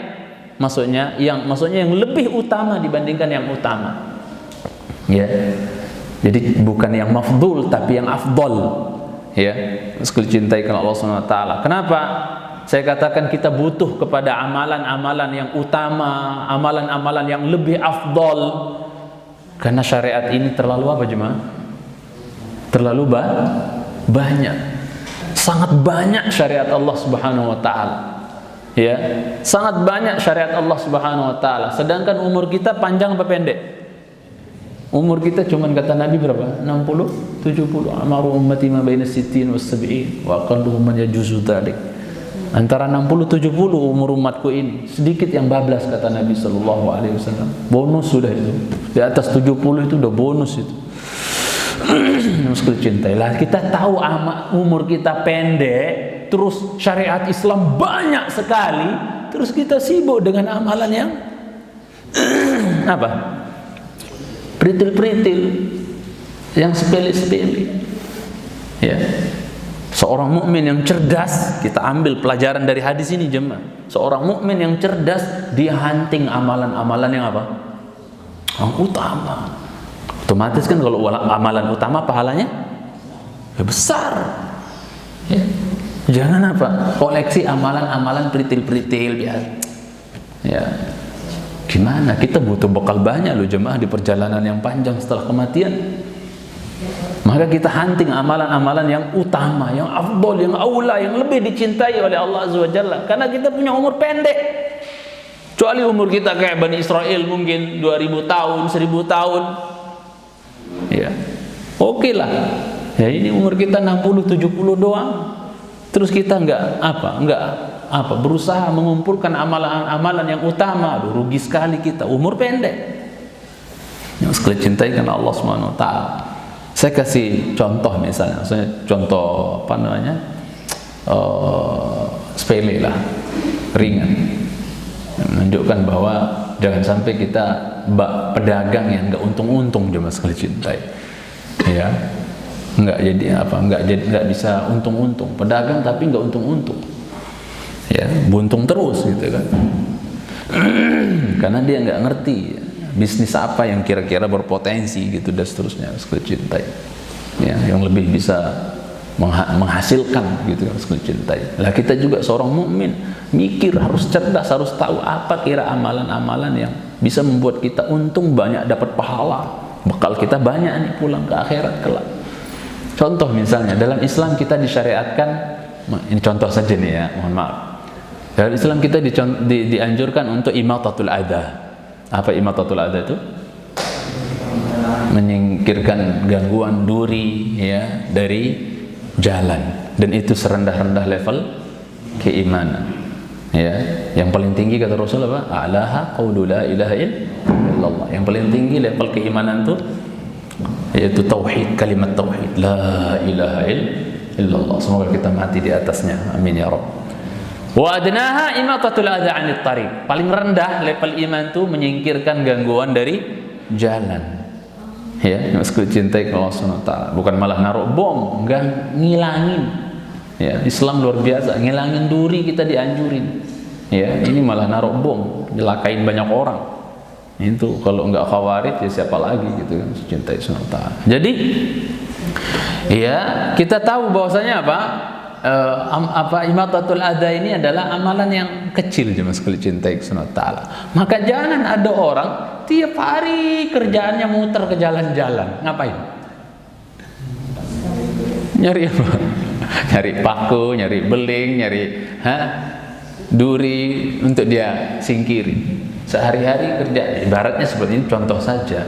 maksudnya yang lebih utama dibandingkan yang utama. Ya. Jadi bukan yang mafdul tapi yang afdol. Ya, sekali cintai karena Allah Subhanahu wa taala. Kenapa? Saya katakan kita butuh kepada amalan-amalan yang utama, amalan-amalan yang lebih afdol. Karena syariat ini terlalu apa jemaah? Terlalu banyak. Sangat banyak syariat Allah Subhanahu wa taala. Ya, sangat banyak syariat Allah Subhanahu wa taala. Sedangkan umur kita panjang apa pendek? Umur kita cuman kata Nabi berapa? 60, 70. Amaru ummati ma baina sittin was sab'in wa aqalluhum man yajuzu dzalik. Antara 60 70 umur umatku ini. Sedikit yang bablas kata Nabi sallallahu alaihi wasallam. Bonus sudah itu. Di atas 70 itu udah bonus itu. Mesti cintailah. Kita tahu umur kita pendek, terus syariat Islam banyak sekali, terus kita sibuk dengan amalan yang apa? Peritil-peritil, yang sepele-sepele. Ya. Seorang mukmin yang cerdas, kita ambil pelajaran dari hadis ini jemaah. Seorang mukmin yang cerdas, dia hunting amalan-amalan yang apa? Yang utama. Otomatis kan kalau amalan utama pahalanya ya besar. Ya. Jangan apa? Koleksi amalan-amalan peritil-peritil biar. Ya. Gimana? Kita butuh bekal banyak loh jemaah di perjalanan yang panjang setelah kematian. Maka kita hunting amalan-amalan yang utama, yang afdol, yang aula, yang lebih dicintai oleh Allah Azza wa Jalla. Karena kita punya umur pendek. Kecuali umur kita kayak Bani Israel mungkin 2000 tahun, 1000 tahun. Ya. Oke lah. Ya ini umur kita 60, 70 doang. Terus kita enggak berusaha mengumpulkan amalan-amalan yang utama. Aduh, rugi sekali kita, umur pendek. Yang sekali cintai karena Allah Subhanahu wa taala. Saya kasih contoh misalnya, contoh apa namanya? Sepele lah, ringan. Menunjukkan bahwa jangan sampai kita pedagang yang enggak untung-untung cuma sekali cintai. Ya. Enggak bisa untung-untung. Pedagang tapi enggak untung-untung. Ya, buntung terus gitu kan. Karena dia nggak ngerti bisnis apa yang kira-kira berpotensi gitu dan seterusnya. Sekali cintai. Ya, yang lebih bisa menghasilkan gitu kan, sekali cintai. Lah kita juga seorang mukmin mikir, harus cerdas, harus tahu apa kira amalan-amalan yang bisa membuat kita untung banyak, dapat pahala. Bekal kita banyak nih pulang ke akhirat kelak. Contoh misalnya dalam Islam kita disyariatkan, ini contoh saja nih ya, mohon maaf. Dalam Islam kita dianjurkan untuk imatatul adha. Apa imatatul adha itu? Menyingkirkan gangguan duri ya dari jalan, dan itu serendah-rendah level keimanan. Ya, yang paling tinggi kata Rasul apa? A'laha qaulu la ilaha illallah. Yang paling tinggi level keimanan itu yaitu tauhid, kalimat tauhid la ilaha illallah. Semoga kita mati di atasnya. Amin ya rabb. Wa adnaha imatatul adza 'anit tariq. Paling rendah level iman itu menyingkirkan gangguan dari jalan. Ya, meskipun cintai Allah Subhanahu wa taala, bukan malah naruh bom, enggak, ngilangin. Ya, Islam luar biasa, ngilangin duri kita dianjurin. Ya, ini malah naruh bom, nyelakain banyak orang. Itu kalau enggak khawarij ya siapa lagi gitu kan, cintai Subhanahu wa taala. Jadi ya, kita tahu bahwasanya imatatul adha ini adalah amalan yang kecil cuma sekali cintai Subhanahu wa taala. Maka jangan ada orang tiap hari kerjaannya muter ke jalan-jalan. Ngapain? Nyari apa? Nyari paku, nyari beling, nyari duri untuk dia singkiri. Sehari-hari kerja, ibaratnya seperti ini contoh saja.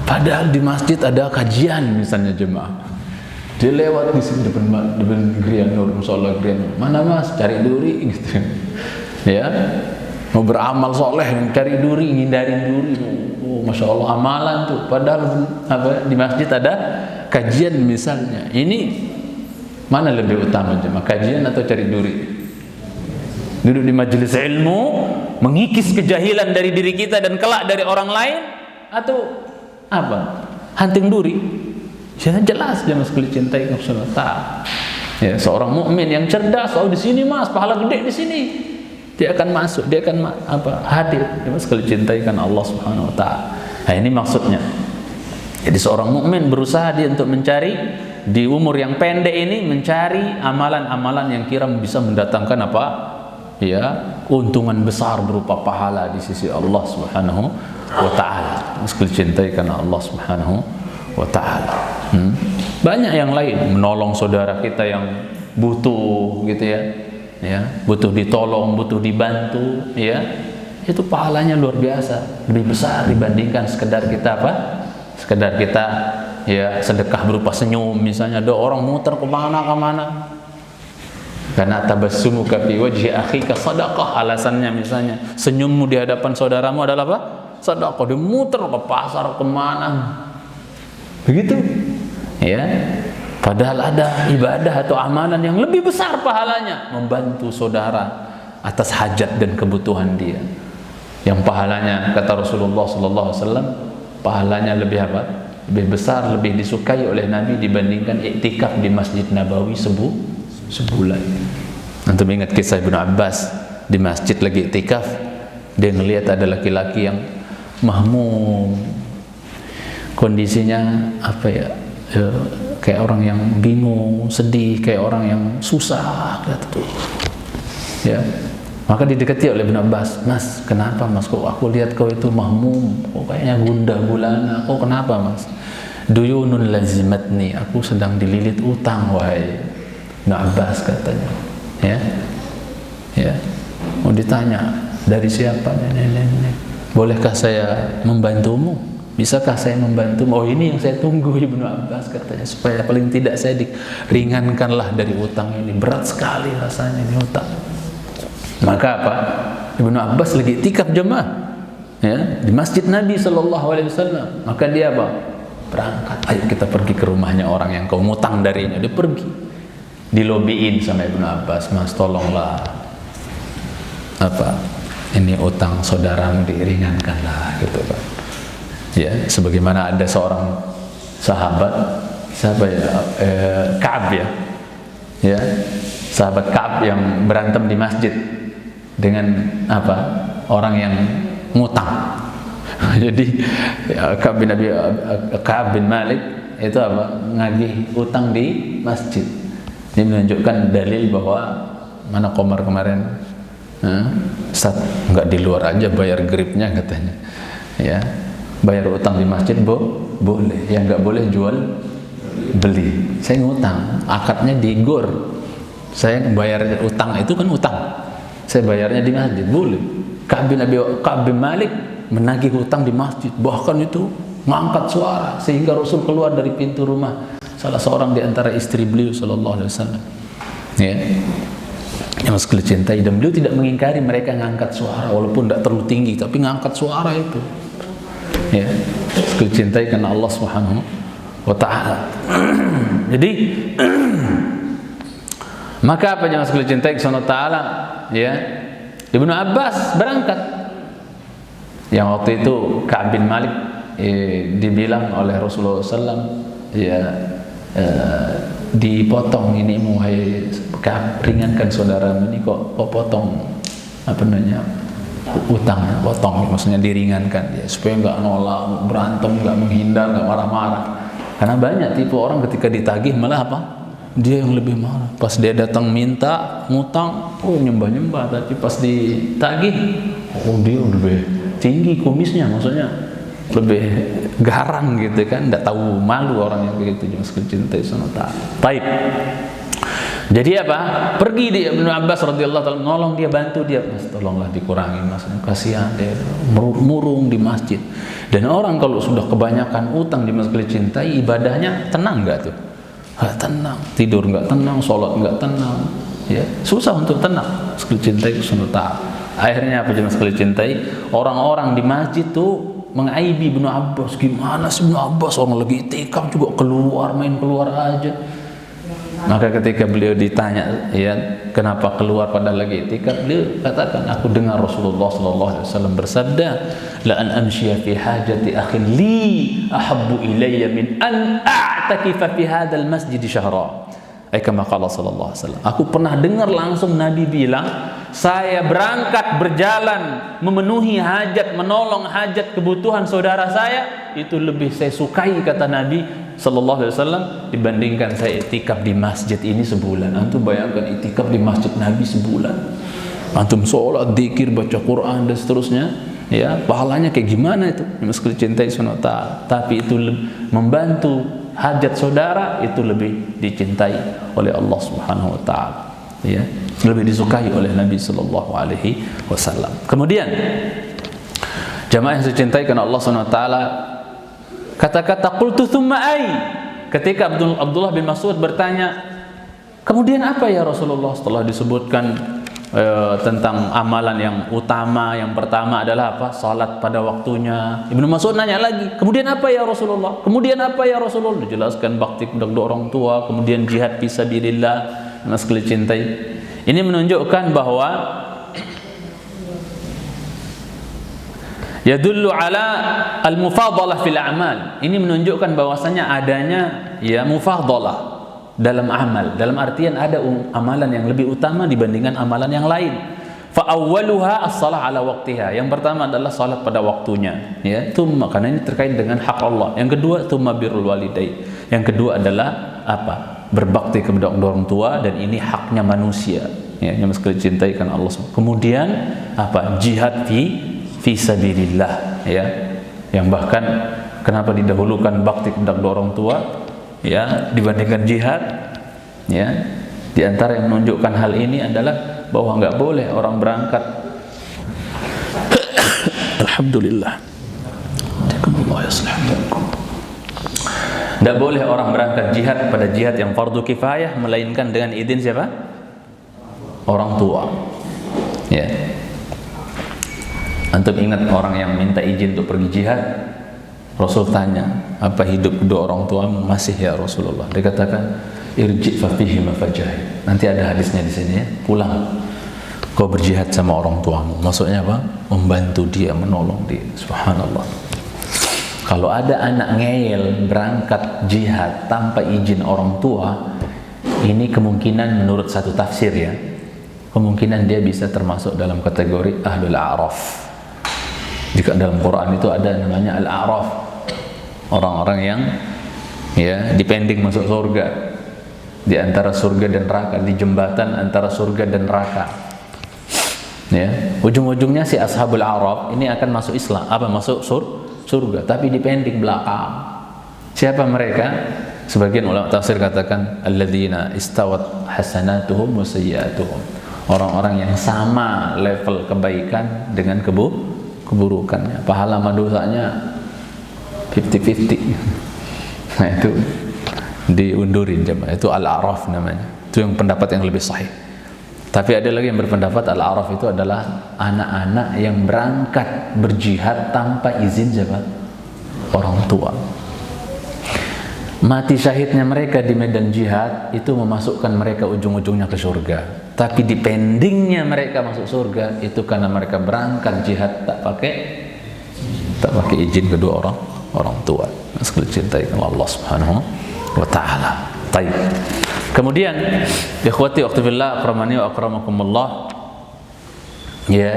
Padahal di masjid ada kajian misalnya jemaah. Dia lewat di sini depan Grian Nur, musola Grian Nur. Mana mas, cari duri gitu. Ya, mau beramal soleh, cari duri, ngindarin duri. Oh, masya Allah amalan tuh. Padahal di masjid ada kajian misalnya. Ini mana lebih utama jemaah, kajian atau cari duri? Duduk di majelis ilmu mengikis kejahilan dari diri kita dan kelak dari orang lain, atau apa? Hunting duri? Ya jelas dia mas cintai kepada Allah. Ya, seorang mukmin yang cerdas, oh di sini mas, pahala gede di sini. Dia akan masuk, dia akan hadir. Dia mas cintai karena Allah Subhanahu wa taala. Nah, ini maksudnya. Jadi seorang mukmin berusaha dia untuk mencari di umur yang pendek ini, mencari amalan-amalan yang kira bisa mendatangkan apa? Ya, keuntungan besar berupa pahala di sisi Allah Subhanahu wa taala. Mas cintai karena Allah Subhanahu wa taala. Banyak yang lain, menolong saudara kita yang butuh gitu ya. Ya, butuh ditolong, butuh dibantu, ya. Itu pahalanya luar biasa, lebih besar dibandingkan sekedar kita apa? Sekedar kita ya sedekah berupa senyum misalnya. Ada orang muter kemana karena tabassumuka fi wajhi akhika sadaqah, alasannya misalnya senyummu di hadapan saudaramu adalah apa? Sedekah. Dia muter ke pasar kemana begitu ya, padahal ada ibadah atau amalan yang lebih besar pahalanya, membantu saudara atas hajat dan kebutuhan dia, yang pahalanya kata Rasulullah sallallahu alaihi wasallam, pahalanya lebih apa? Lebih besar, lebih disukai oleh Nabi dibandingkan iktikaf di Masjid Nabawi sebulan. Antum ingat kisah Ibnu Abbas di masjid lagi iktikaf, dia ngelihat ada laki-laki yang mahmum, kondisinya apa ya, kayak orang yang bingung, sedih, kayak orang yang susah gitu. Ya, maka didekati oleh Ibnu Abbas, mas kenapa mas, kok aku lihat kau itu mahmum, kok kayaknya gundah gulana, kok kenapa mas? Duyunun lazimatni, aku sedang dililit utang wahai Ibnu Abbas katanya. Ya, mau ditanya dari siapa? Bolehkah saya membantumu? Bisakah saya membantu? Oh ini yang saya tunggu Ibnu Abbas katanya, supaya paling tidak saya ringankanlah dari utang ini, berat sekali rasanya ini utang. Maka apa? Ibnu Abbas lagi iktikaf jemaah ya di Masjid Nabi sallallahu alaihi wasallam. Maka dia apa? Berangkat, ayo kita pergi ke rumahnya orang yang kau ngutang darinya. Dia pergi, dilobiin sama Ibnu Abbas, mas tolonglah apa? Ini utang saudaramu diringankanlah gitu kan. Ya, sebagaimana ada seorang sahabat, siapa ya, Ka'ab ya, sahabat Ka'ab yang berantem di masjid dengan apa? Orang yang ngutang. Jadi ya, Ka'ab bin Malik itu apa? Ngagih utang di masjid. Ini menunjukkan dalil bahwa mana Komar kemarin, Ustaz, enggak di luar aja bayar gripnya katanya. Ya. Bayar utang di masjid boleh, yang nggak boleh jual beli. Saya ngutang, akadnya di gor. Saya bayar utang itu kan utang. Saya bayarnya di masjid boleh. Ka'ab bin Malik menagih utang di masjid, bahkan itu mengangkat suara sehingga Rasul keluar dari pintu rumah salah seorang di antara istri beliau sallallahu alaihi wasallam. Ya. Yang sekali cintai, dan beliau tidak mengingkari mereka ngangkat suara walaupun tidak terlalu tinggi, tapi ngangkat suara itu. Ya, sekali cintai karena Allah Subhanahu wa taala. Jadi maka apa yang sekali cintai karena Allah taala, ya. Ibnu Abbas berangkat. Yang waktu itu Ka'ab bin Malik dibilang oleh Rasulullah SAW, ya, dipotong ini, wahai Ka'ab, ringankan saudara ini, kok potong apa namanya? Utangnya, potong, maksudnya diringankan ya, supaya nggak nolak, berantem, nggak menghindar, nggak marah-marah. Karena banyak tipe orang ketika ditagih malah apa? Dia yang lebih marah. Pas dia datang minta ngutang, oh nyembah-nyembah, tapi pas ditagih, oh dia lebih tinggi kumisnya, maksudnya lebih garang gitu kan, nggak tahu malu orang yang begitu. Jangan cintai sama taat. Baik. Jadi apa? Pergi dia Ibnu Abbas radhiyallahu taala, nolong dia, bantu dia, mas tolonglah dikurangi mas, kasihan dia murung di masjid. Dan orang kalau sudah kebanyakan utang di masjid cintai, ibadahnya tenang nggak tuh? Tenang, tidur nggak tenang, sholat nggak tenang, ya susah untuk tenang. Masjid cintai sunata. Akhirnya apa jenis masjid cintai? Orang-orang di masjid tuh mengaibi Ibnu Abbas, gimana sih Ibnu Abbas orang lagi itikaf juga keluar, main keluar aja. Maka ketika beliau ditanya, ya, kenapa keluar pada lagi itikaf, beliau katakan, aku dengar Rasulullah sallallahu alaihi wasallam bersabda, la an amshiya fi hajati akhin li ahabbu ilayya min an a'takifa fi hadzal masjid syahra. Kama qala sallallahu alaihi wasallam. Aku pernah dengar langsung Nabi bilang, saya berangkat berjalan memenuhi hajat, menolong hajat kebutuhan saudara saya, itu lebih saya sukai, kata Nabi sallallahu alaihi wasallam, dibandingkan saya itikaf di masjid ini sebulan. Antum bayangkan itikaf di masjid Nabi sebulan. Antum sholat, dzikir, baca Quran dan seterusnya, ya, pahalanya kayak gimana itu? Meski dicintai Subhanahu wa ta'ala, tapi itu membantu hajat saudara, itu lebih dicintai oleh Allah Subhanahu wa ta'ala, ya, lebih disukai oleh Nabi sallallahu alaihi wasallam. Kemudian jamaah yang saya cintai karena Allah Subhanahu wa ta'ala, kata-kata qultu thumma ay, ketika Abdullah bin Mas'ud bertanya, kemudian apa ya Rasulullah, setelah disebutkan tentang amalan yang utama, yang pertama adalah apa? Salat pada waktunya. Ibnu Mas'ud nanya lagi, kemudian apa ya Rasulullah? Kemudian apa ya Rasulullah? Dijelaskan bakti kepada kedua orang tua, kemudian jihad fisabilillah, meski cintai. Ini menunjukkan bahwa yadullu ala al-mufadalah fil a'mal. Ini menunjukkan bahwasanya adanya, ya, mufadalah dalam amal, dalam artian ada amalan yang lebih utama dibandingkan amalan yang lain. Fa awwaluha as-shalah ala waqtiha. Yang pertama adalah salat pada waktunya, ya. Tsumma, karena ini terkait dengan hak Allah. Yang kedua, tsumma birrul walidain. Yang kedua adalah apa? Berbakti kepada orang tua, dan ini haknya manusia, ya, yang mesti dicintai karena Allah. Kemudian apa? Jihad fi sabilillah, ya. Yang bahkan kenapa didahulukan bakti kepada orang tua, ya, dibandingkan jihad, ya? Di antara yang menunjukkan hal ini adalah bahwa nggak boleh orang berangkat alhamdulillah, nggak boleh orang berangkat jihad pada jihad yang fardu kifayah melainkan dengan izin siapa? Orang tua, ya. Antum ingat orang yang minta izin untuk pergi jihad? Rasul tanya, apa hidup kedua orang tuamu? Masih ya Rasulullah. Dia katakan, irji' fa fihi ma fajahid. Nanti ada hadisnya di sini, ya. Pulang, kau berjihad sama orang tuamu. Maksudnya apa? Membantu dia, menolong dia. Subhanallah. Kalau ada anak ngeyel berangkat jihad tanpa izin orang tua, ini kemungkinan menurut satu tafsir, ya, kemungkinan dia bisa termasuk dalam kategori ahlul a'raf. Jika dalam Quran itu ada namanya al-a'raf, orang-orang yang, ya, dipending masuk surga, di antara surga dan neraka, di jembatan antara surga dan neraka, ya. Ujung-ujungnya si ashabul a'raf ini akan masuk Islam, masuk surga, tapi dipending belakang. Siapa mereka? Sebagian ulama tafsir katakan alladzina istawat hasanatuhum wa sayyi'atuhum, orang-orang yang sama level kebaikan dengan keburukannya, pahala sama dosanya 50-50. Nah, itu diundurin jemaah. Itu al-a'raf namanya. Itu yang pendapat yang lebih sahih. Tapi ada lagi yang berpendapat al-a'raf itu adalah anak-anak yang berangkat berjihad tanpa izin siapa? Orang tua. Mati syahidnya mereka di medan jihad itu memasukkan mereka ujung-ujungnya ke surga. Tapi dipendingnya mereka masuk surga itu karena mereka berangkat jihad tak pakai izin kedua orang tua. Sekali cintai Allah Subhanahu wa ta'ala. Baik. Kemudian, ikhwati wa fillah, akramani wa akramakumullah, ya.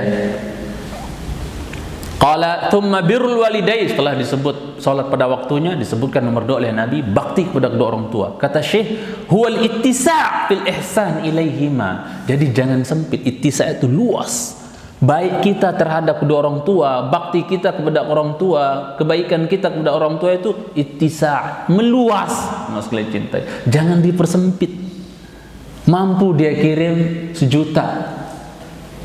Qala thumma birrul walidain, setelah disebut salat pada waktunya, disebutkan nomor 2 oleh Nabi, bakti kepada kedua orang tua. Kata Syekh, huwal ittisa' fil ihsan ilaihima. Jadi jangan sempit, ittisa' itu luas. Baik kita terhadap kedua orang tua, bakti kita kepada orang tua, kebaikan kita kepada orang tua itu ittisa', meluas. Mas kalian cintai, jangan dipersempit. Mampu dia kirim 1 juta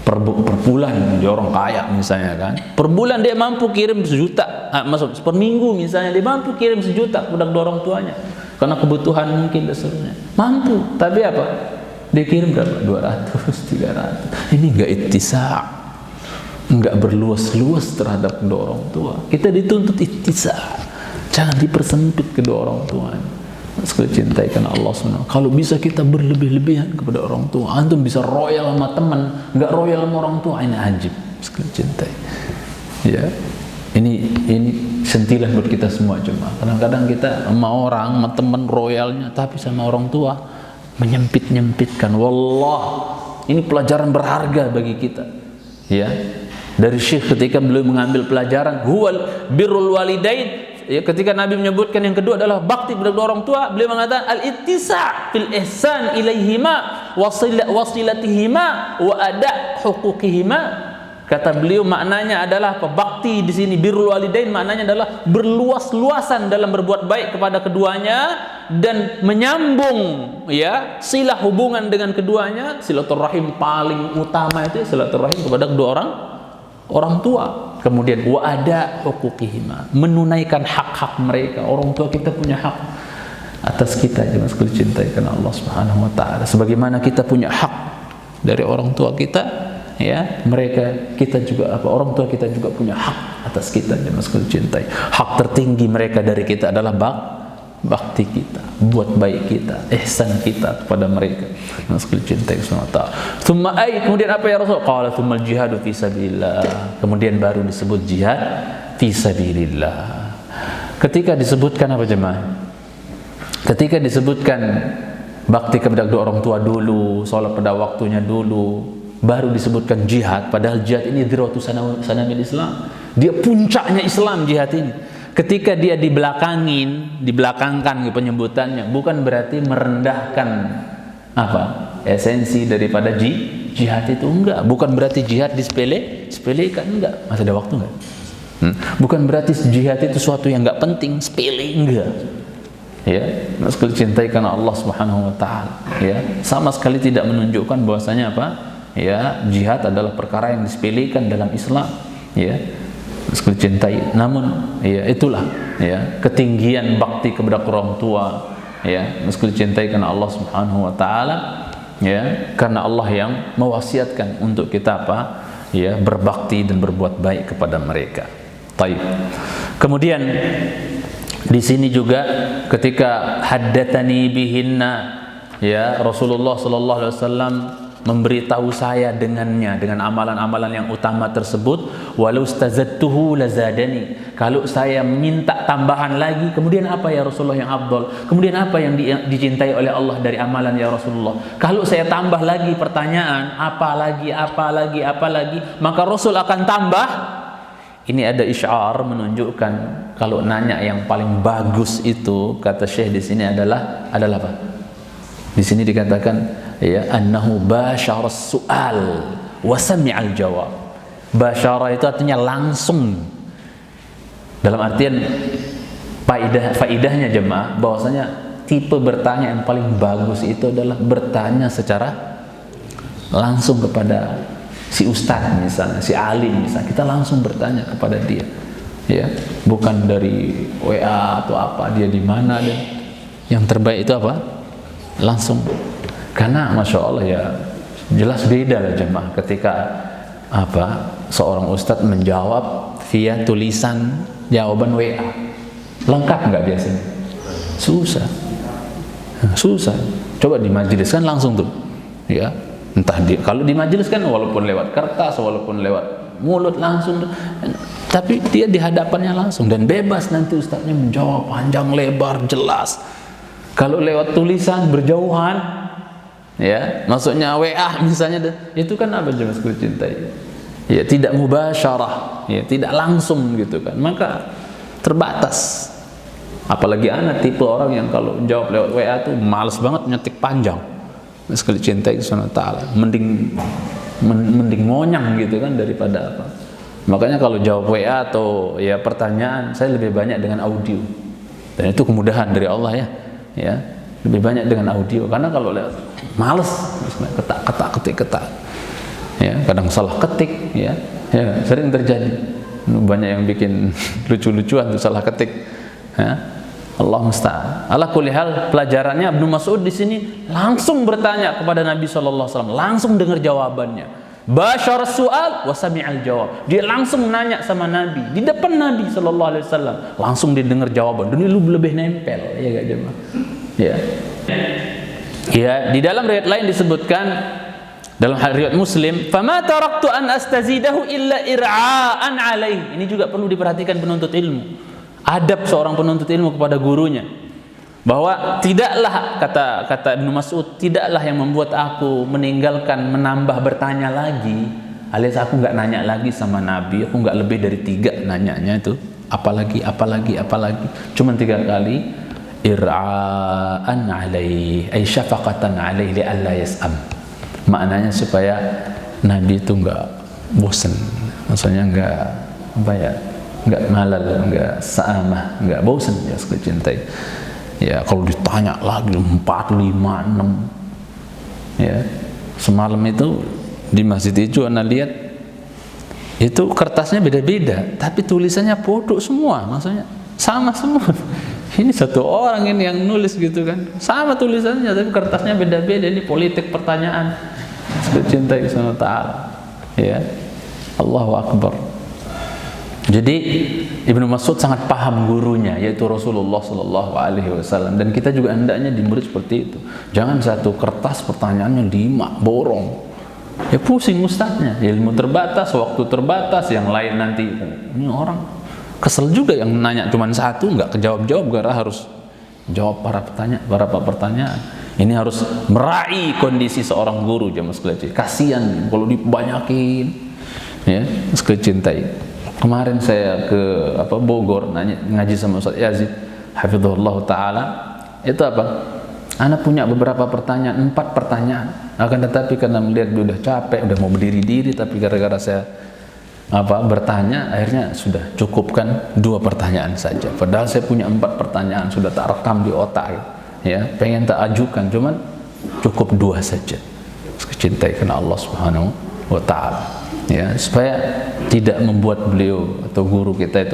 per bulan, dia orang kaya misalnya kan, per bulan dia mampu kirim 1 juta, maksud per minggu misalnya dia mampu kirim 1 juta kepada kedua orang tuanya karena kebutuhan mungkin dan seterusnya, mampu. Tapi apa? Dia kirim berapa? 200, 300. Ini enggak ittisa', enggak berluas-luas terhadap kedua orang tua. Kita dituntut ittisa', jangan dipersempit kedua orang tua. Sekali cintai karena Allah SWT. Kalau bisa kita berlebih-lebihan kepada orang tua, antum bisa royal sama teman, nggak royal sama orang tua, ini ajib. Sekali cintai. Ya, ini sentilan buat kita semua jemaah. Kadang-kadang kita sama orang, sama teman royalnya, tapi sama orang tua menyempit-nyempitkan. Wallah, ini pelajaran berharga bagi kita. Ya, dari Syekh ketika beliau mengambil pelajaran, huwal birrul walidain. Ya, ketika Nabi menyebutkan yang kedua adalah bakti kepada orang tua, beliau mengatakan al-ittisa' fil ihsan ilaihima wasilatihima wa ada' huquqihima. Kata beliau maknanya adalah apa? Bakti di sini birrul walidain maknanya adalah berluas-luasan dalam berbuat baik kepada keduanya dan menyambung ya silah hubungan dengan keduanya. Silaturahim paling utama itu silaturahim kepada kedua orang tua. Kemudian wa ada huquqihima, menunaikan hak-hak mereka. Orang tua kita punya hak atas kita, jangan sekali cintai karena Allah Subhanahu wa taala. Sebagaimana kita punya hak dari orang tua kita, ya, kita juga orang tua kita juga punya hak atas kita, jangan sekali cintai. Hak tertinggi mereka dari kita adalah bakti kita, buat baik kita, ihsan kita kepada mereka. Jangan sekali cintai SWT. Kemudian apa ya Rasul? Qala tsummal jihadu fi sabilillah. Kemudian baru disebut jihad fi sabilillah. Ketika disebutkan apa jemaah? Ketika disebutkan bakti kepada kedua orang tua dulu, salat pada waktunya dulu, baru disebutkan jihad. Padahal jihad ini dziratu sanamil Islam. Dia puncaknya Islam, jihad ini. Ketika dia dibelakangkan penyebutannya, bukan berarti merendahkan apa esensi daripada jihad itu, enggak. Bukan berarti jihad sepelekan, enggak. Masih ada waktu enggak? Bukan berarti jihad itu sesuatu yang enggak penting, sepele, enggak. Ya, sekali cintai karena Allah Subhanahu wa taala, ya. Sama sekali tidak menunjukkan bahwasanya apa? Ya, jihad adalah perkara yang disepelekan dalam Islam, ya. Sekali cintai, namun ya itulah ya ketinggian bakti kepada orang tua, ya, sekali cintai karena Allah Subhanahu wa taala, ya, karena Allah yang mewasiatkan untuk kita apa? Ya, berbakti dan berbuat baik kepada mereka. Taib. Kemudian di sini juga ketika haddatsani bihinna, ya, Rasulullah sallallahu alaihi wasallam memberitahu saya dengan amalan-amalan yang utama tersebut. Walau stazadtuhu lazadani, kalau saya minta tambahan lagi, kemudian apa ya Rasulullah yang afdal? Kemudian apa yang dicintai oleh Allah dari amalan ya Rasulullah? Kalau saya tambah lagi pertanyaan, apa lagi, maka Rasul akan tambah. Ini ada isyar menunjukkan kalau nanya yang paling bagus itu, kata Syekh di sini adalah apa? Di sini dikatakan ya annahu basyara su'al wa sami'al jawab. Basyara itu artinya langsung. Dalam artian faidahnya jemaah bahwasanya tipe bertanya yang paling bagus itu adalah bertanya secara langsung kepada si ustaz misalnya, si alim misalnya. Kita langsung bertanya kepada dia. Ya, bukan dari WA atau apa, dia di mana, dan yang terbaik itu apa? Langsung. Karena Masya Allah ya jelas beda lah jemaah ketika apa seorang ustadz menjawab via tulisan jawaban WA. Lengkap nggak biasanya? Susah. Coba di majelis kan langsung tuh, ya. Entah kalau di majelis kan walaupun lewat kertas, walaupun lewat mulut langsung, tapi dia di hadapannya langsung dan bebas nanti ustadznya menjawab panjang lebar jelas. Kalau lewat tulisan berjauhan, ya, maksudnya WA misalnya, itu kan apa jemaah sekalian cintai? Ya, tidak mubasyarah, ya, tidak langsung gitu kan. Maka terbatas. Apalagi anak tipe orang yang kalau jawab lewat WA tuh males banget nyetik panjang. Sekali cintai Subhanahu wa taala, mending ngonyang gitu kan daripada apa. Makanya kalau jawab WA atau ya pertanyaan, saya lebih banyak dengan audio. Dan itu kemudahan dari Allah ya. Ya, lebih banyak dengan audio karena kalau lewat males ketik, ya, kadang salah ketik, ya sering terjadi. Banyak yang bikin lucu-lucuan tuh salah ketik, ya. Allah musta'an. Ala kulli hal, pelajarannya Ibnu Mas'ud di sini langsung bertanya kepada Nabi sallallahu alaihi wasallam, langsung dengar jawabannya. Basyara su'al wa sami'al jawab. Dia langsung nanya sama Nabi di depan Nabi sallallahu alaihi wasallam, langsung didengar jawaban. Dan ini lebih nempel, ya enggak jemaah? Ya. Ya, di dalam riwayat lain disebutkan dalam riwayat Muslim, "Fama taraktu an astazidahu illa ir'aan alaih." Ini juga perlu diperhatikan penuntut ilmu. Adab seorang penuntut ilmu kepada gurunya. Bahwa tidaklah, kata Ibnu Mas'ud, tidaklah yang membuat aku meninggalkan menambah bertanya lagi, alias aku enggak nanya lagi sama Nabi, aku enggak lebih dari 3 nanyanya itu. Apalagi, cuma 3 kali. Ir'aan alaih, ay syafaqatan alaih li'alla yas'am. Maknanya supaya Nabi itu enggak bosan, maksudnya enggak malal, enggak sa'amah, enggak bosan, ya cintai. Ya kalau ditanya lagi 4, 5, 6, ya semalam itu di masjid itu Anda lihat itu kertasnya beda-beda, tapi tulisannya bodoh semua, maksudnya sama semua. Ini satu orang ini yang nulis gitu kan, sama tulisannya tapi kertasnya beda-beda. Ini politik pertanyaan. Cintai sama Ta'ala, ya. Allahu Akbar. Jadi Ibnu Mas'ud sangat paham gurunya, yaitu Rasulullah SAW, dan kita juga hendaknya di murid seperti itu. Jangan satu kertas pertanyaannya 5 borong, ya pusing ustadznya. Ilmu terbatas, waktu terbatas, yang lain nanti ini orang kesel juga yang nanya cuma 1 nggak kejawab-jawab, gara harus jawab para pertanyaan. Ini harus meraih kondisi seorang guru, jemaah sekalian. Kasihan kalau dibanyakin, ya sekalian cintai. Kemarin saya ke Bogor ngaji sama Ustaz Yazid hafizahullah taala. Itu Ana punya beberapa pertanyaan, 4 pertanyaan. Akan tetapi karena melihat dia udah capek, udah mau berdiri-diri, tapi gara-gara saya bertanya, akhirnya sudah cukupkan 2 pertanyaan saja. Padahal saya punya 4 pertanyaan sudah tak rekam di otak, ya pengen tak ajukan, cuman cukup 2 saja. Cintai karena Allah Subhanahu wa Ta'ala, ya, supaya tidak membuat beliau atau guru kita itu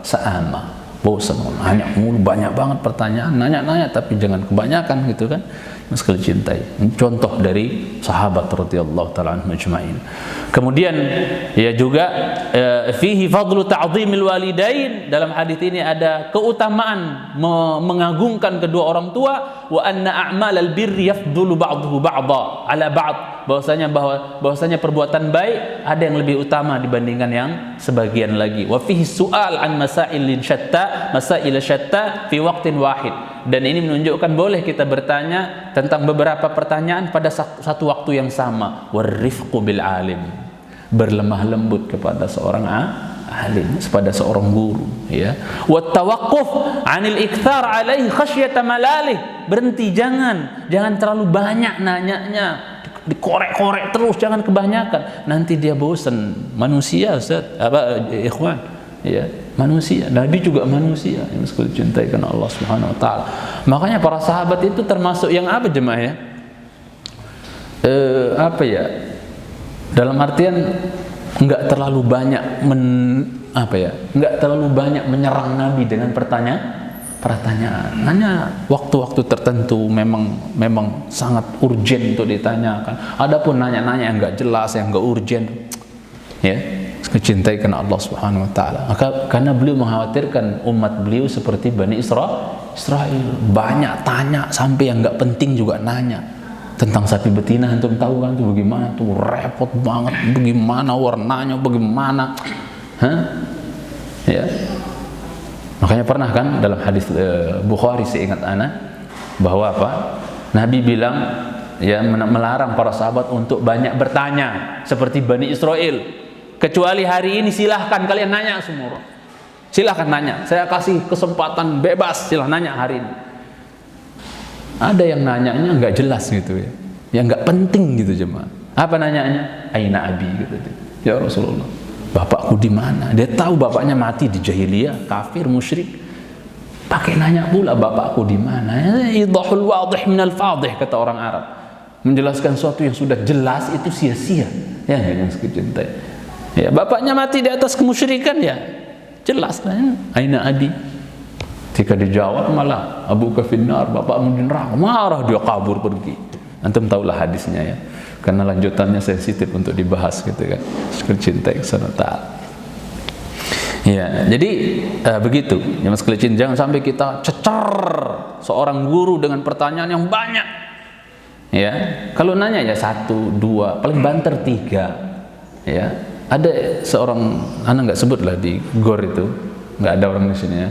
sa'ama, bosan, nanya mulu, banyak banget pertanyaan, nanya tapi jangan kebanyakan gitu kan. Sekali cintai. Contoh dari sahabat radhiyallahu taala anhum ajma'in. Kemudian ya juga fihi fadlu ta'dhimil walidain. Dalam hadis ini ada keutamaan mengagungkan kedua orang tua, wa anna a'malal birri yafdulu ba'dahu ba'dha ala ba'd. Bahwasanya perbuatan baik ada yang lebih utama dibandingkan yang sebagian lagi. Wa fihi su'al an masail syatta fi waqtin wahid. Dan ini menunjukkan boleh kita bertanya tentang beberapa pertanyaan pada satu waktu yang sama. Warifqu bil alim, berlemah lembut kepada seorang alim, kepada seorang guru, ya. Wat tawaqquf 'anil iktsar 'alaihi khasyata malalih, berhenti, jangan terlalu banyak nanyanya, dikorek-korek terus, jangan kebanyakan, nanti dia bosan. Manusia, Ustaz, ikhwan, ya, manusia. Nabi juga manusia yang sekali cintai karena Allah Subhanahu wa taala. Makanya para sahabat itu termasuk yang jemaah ya? Dalam artian enggak terlalu banyak enggak terlalu banyak menyerang Nabi dengan pertanyaan. Hanya waktu-waktu tertentu memang sangat urgen untuk ditanyakan. Adapun nanya-nanya yang enggak jelas, yang enggak urgen, ya, mencintai karena Allah Subhanahu wa taala. Karena beliau mengkhawatirkan umat beliau seperti Bani Israel, banyak tanya sampai yang enggak penting juga nanya. Tentang sapi betina antum tahu kan tuh bagaimana tuh, repot banget, bagaimana warnanya, bagaimana. Ya. Makanya pernah kan dalam hadis Bukhari, seingat ana, bahwa Nabi bilang, ya, melarang para sahabat untuk banyak bertanya seperti Bani Israel. Kecuali hari ini silahkan kalian nanya semua. Silahkan nanya, saya kasih kesempatan bebas, silahkan nanya hari ini. Ada yang nanyanya nggak jelas gitu ya, yang nggak penting gitu jemaah. Apa nanyanya? Aina abi gitu. Ya Rasulullah, bapakku di mana? Dia tahu bapaknya mati di jahiliyah, kafir, musyrik. Pakai nanya pula bapakku di mana? Idhahul wadih minal fadih, kata orang Arab. Menjelaskan sesuatu yang sudah jelas itu sia-sia. Ya, yang cintai. Ya, bapaknya mati di atas kemusyrikan, ya jelas kan. Aina abi? Ketika dijawab malah Abu Kafinnar, bapakmu di neraka, marah dia kabur pergi. Antum tahulah hadisnya ya. Karena lanjutannya sensitif untuk dibahas gitu kan. Cintai kesana taat. Ya, jadi begitu. Ya Mas Kelicin, jangan sampai kita cecer seorang guru dengan pertanyaan yang banyak. Ya, kalau nanya ya 1, 2, paling banter 3. Ya, ada seorang, anak nggak sebut lah di GOR itu, nggak ada orang di sini ya.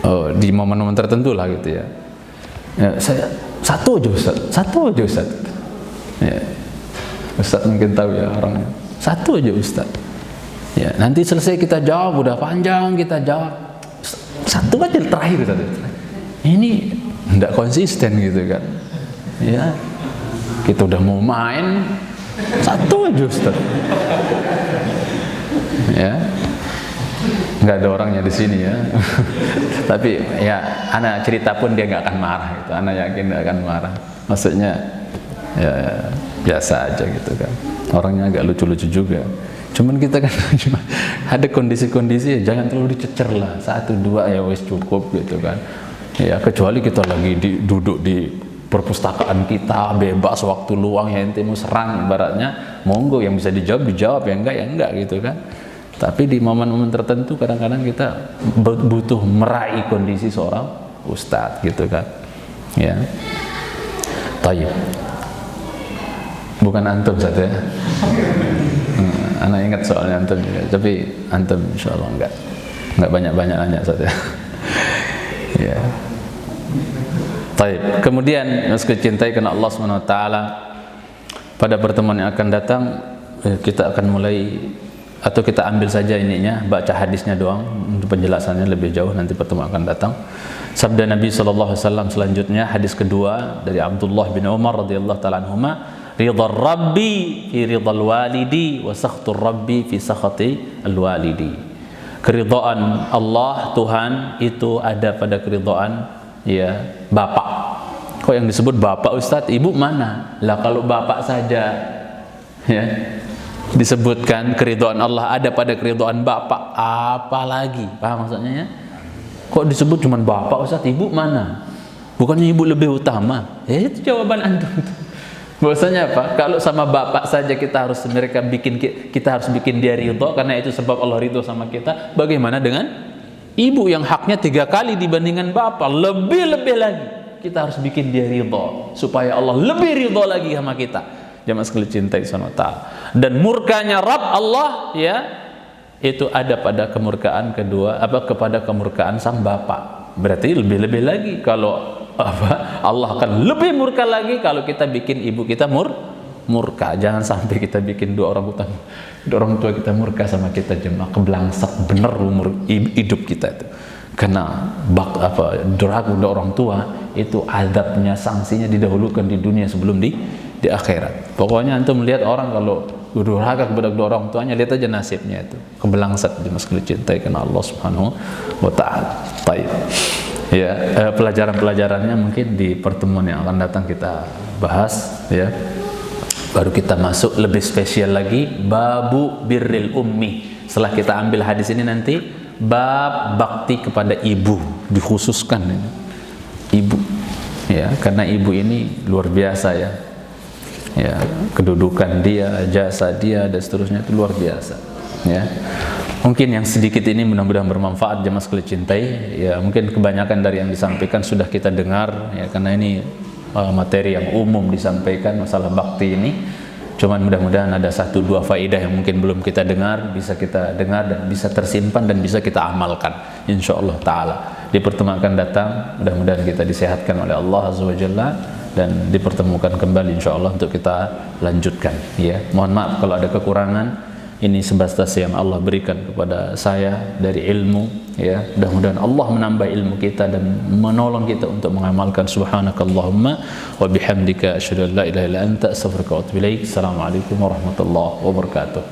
Oh, di momen-momen tertentu lah gitu ya. Ya, saya 1 aja Ustaz, 1 aja Ustaz. Ya, Ustaz mungkin tahu ya orangnya. 1 aja Ustaz. Ya, nanti selesai kita jawab, udah panjang kita jawab. 1 aja terakhir Ustaz. Ini enggak konsisten gitu kan. Ya. Kita udah mau main 1 aja Ustaz. Ya. Enggak ada orangnya di sini ya. Tapi ya anak cerita pun dia enggak akan marah gitu. Anak yakin enggak akan marah. Maksudnya ya biasa aja gitu kan. Orangnya agak lucu-lucu juga. Cuman kita kan cuma ada kondisi-kondisi ya, jangan terlalu dicecer lah. 1, 2 ya wis cukup gitu kan. Ya kecuali kita lagi duduk di perpustakaan kita, bebas waktu luang ya, ente mau serang ibaratnya, monggo, yang bisa dijawab ya enggak gitu kan. Tapi di momen-momen tertentu kadang-kadang kita butuh meraih kondisi seorang ustadz gitu kan. Ya. Tayyib. Bukan antum saja ya. Anak ingat soalnya antum juga, tapi antum insyaallah enggak banyak-banyak nanya saja. Ya. Baik. Kemudian Mas kecintai karena Allah Subhanahu wa taala, pada pertemuan yang akan datang kita akan mulai, atau kita ambil saja ininya, baca hadisnya doang untuk penjelasannya lebih jauh nanti pertemuan akan datang. Sabda Nabi sallallahu alaihi wasallam selanjutnya, hadis kedua dari Abdullah bin Umar radhiyallahu taala anhuma, ridha rabbi fi ridhal walidi wa sakhtur rabbi fi sakhati al-walidi. Keridhaan Allah Tuhan itu ada pada keridhaan ya bapak. Kok yang disebut bapak Ustadz, ibu mana? Lah kalau bapak saja ya disebutkan keridhaan Allah ada pada keridhaan bapak, apalagi, paham maksudnya ya? Kok disebut cuman bapak Ustadz, ibu mana? Bukannya ibu lebih utama? Itu jawaban antum. Bahwasanya apa? Kalau sama bapak saja kita harus bikin dia ridho karena itu sebab Allah ridho sama kita. Bagaimana dengan ibu yang haknya 3 kali dibandingkan bapak? Lebih lagi kita harus bikin dia ridho supaya Allah lebih ridho lagi sama kita. Jamaah sekalian cintai Subhanahu wa taala. Dan murkanya Rabb Allah ya itu ada pada kemurkaan kedua, kepada kemurkaan sang bapak. Berarti lebih lagi kalau Allah akan lebih murka lagi kalau kita bikin ibu kita murka. Jangan sampai kita bikin dua orang tua kita murka sama kita, jemaah. Kebelangsat bener umur hidup kita itu. Karena durhaka orang tua itu azabnya, sanksinya didahulukan di dunia sebelum di akhirat. Pokoknya antum melihat orang kalau durhaka kepada kedua orang tuanya, lihat aja nasibnya itu. Kebelangsat, jemaah sekalian cintai karena Allah Subhanahu wa taala. Baik. Ya, pelajaran-pelajarannya mungkin di pertemuan yang akan datang kita bahas ya. Baru kita masuk lebih spesial lagi babu birril ummi. Setelah kita ambil hadis ini nanti bab bakti kepada ibu dikhususkan ini. Ibu ya, karena ibu ini luar biasa ya. Ya, kedudukan dia, jasa dia dan seterusnya itu luar biasa ya. Mungkin yang sedikit ini mudah-mudahan bermanfaat jemaah sekalian cintai. Ya, mungkin kebanyakan dari yang disampaikan sudah kita dengar ya, karena ini materi yang umum disampaikan masalah bakti ini. Cuman mudah-mudahan ada 1-2 faedah yang mungkin belum kita dengar, bisa kita dengar dan bisa tersimpan dan bisa kita amalkan insyaallah taala. Di pertemuan akan datang mudah-mudahan kita disehatkan oleh Allah Azza wa Jalla dan dipertemukan kembali insyaallah untuk kita lanjutkan ya. Mohon maaf kalau ada kekurangan. Ini sebatas yang Allah berikan kepada saya dari ilmu ya. Mudah-mudahan Allah menambah ilmu kita dan menolong kita untuk mengamalkan. Subhanakallahumma wa bihamdika asyhadu an la ilaha illa anta astaghfiruka wa atubu ilaik. Assalamualaikum warahmatullahi wabarakatuh.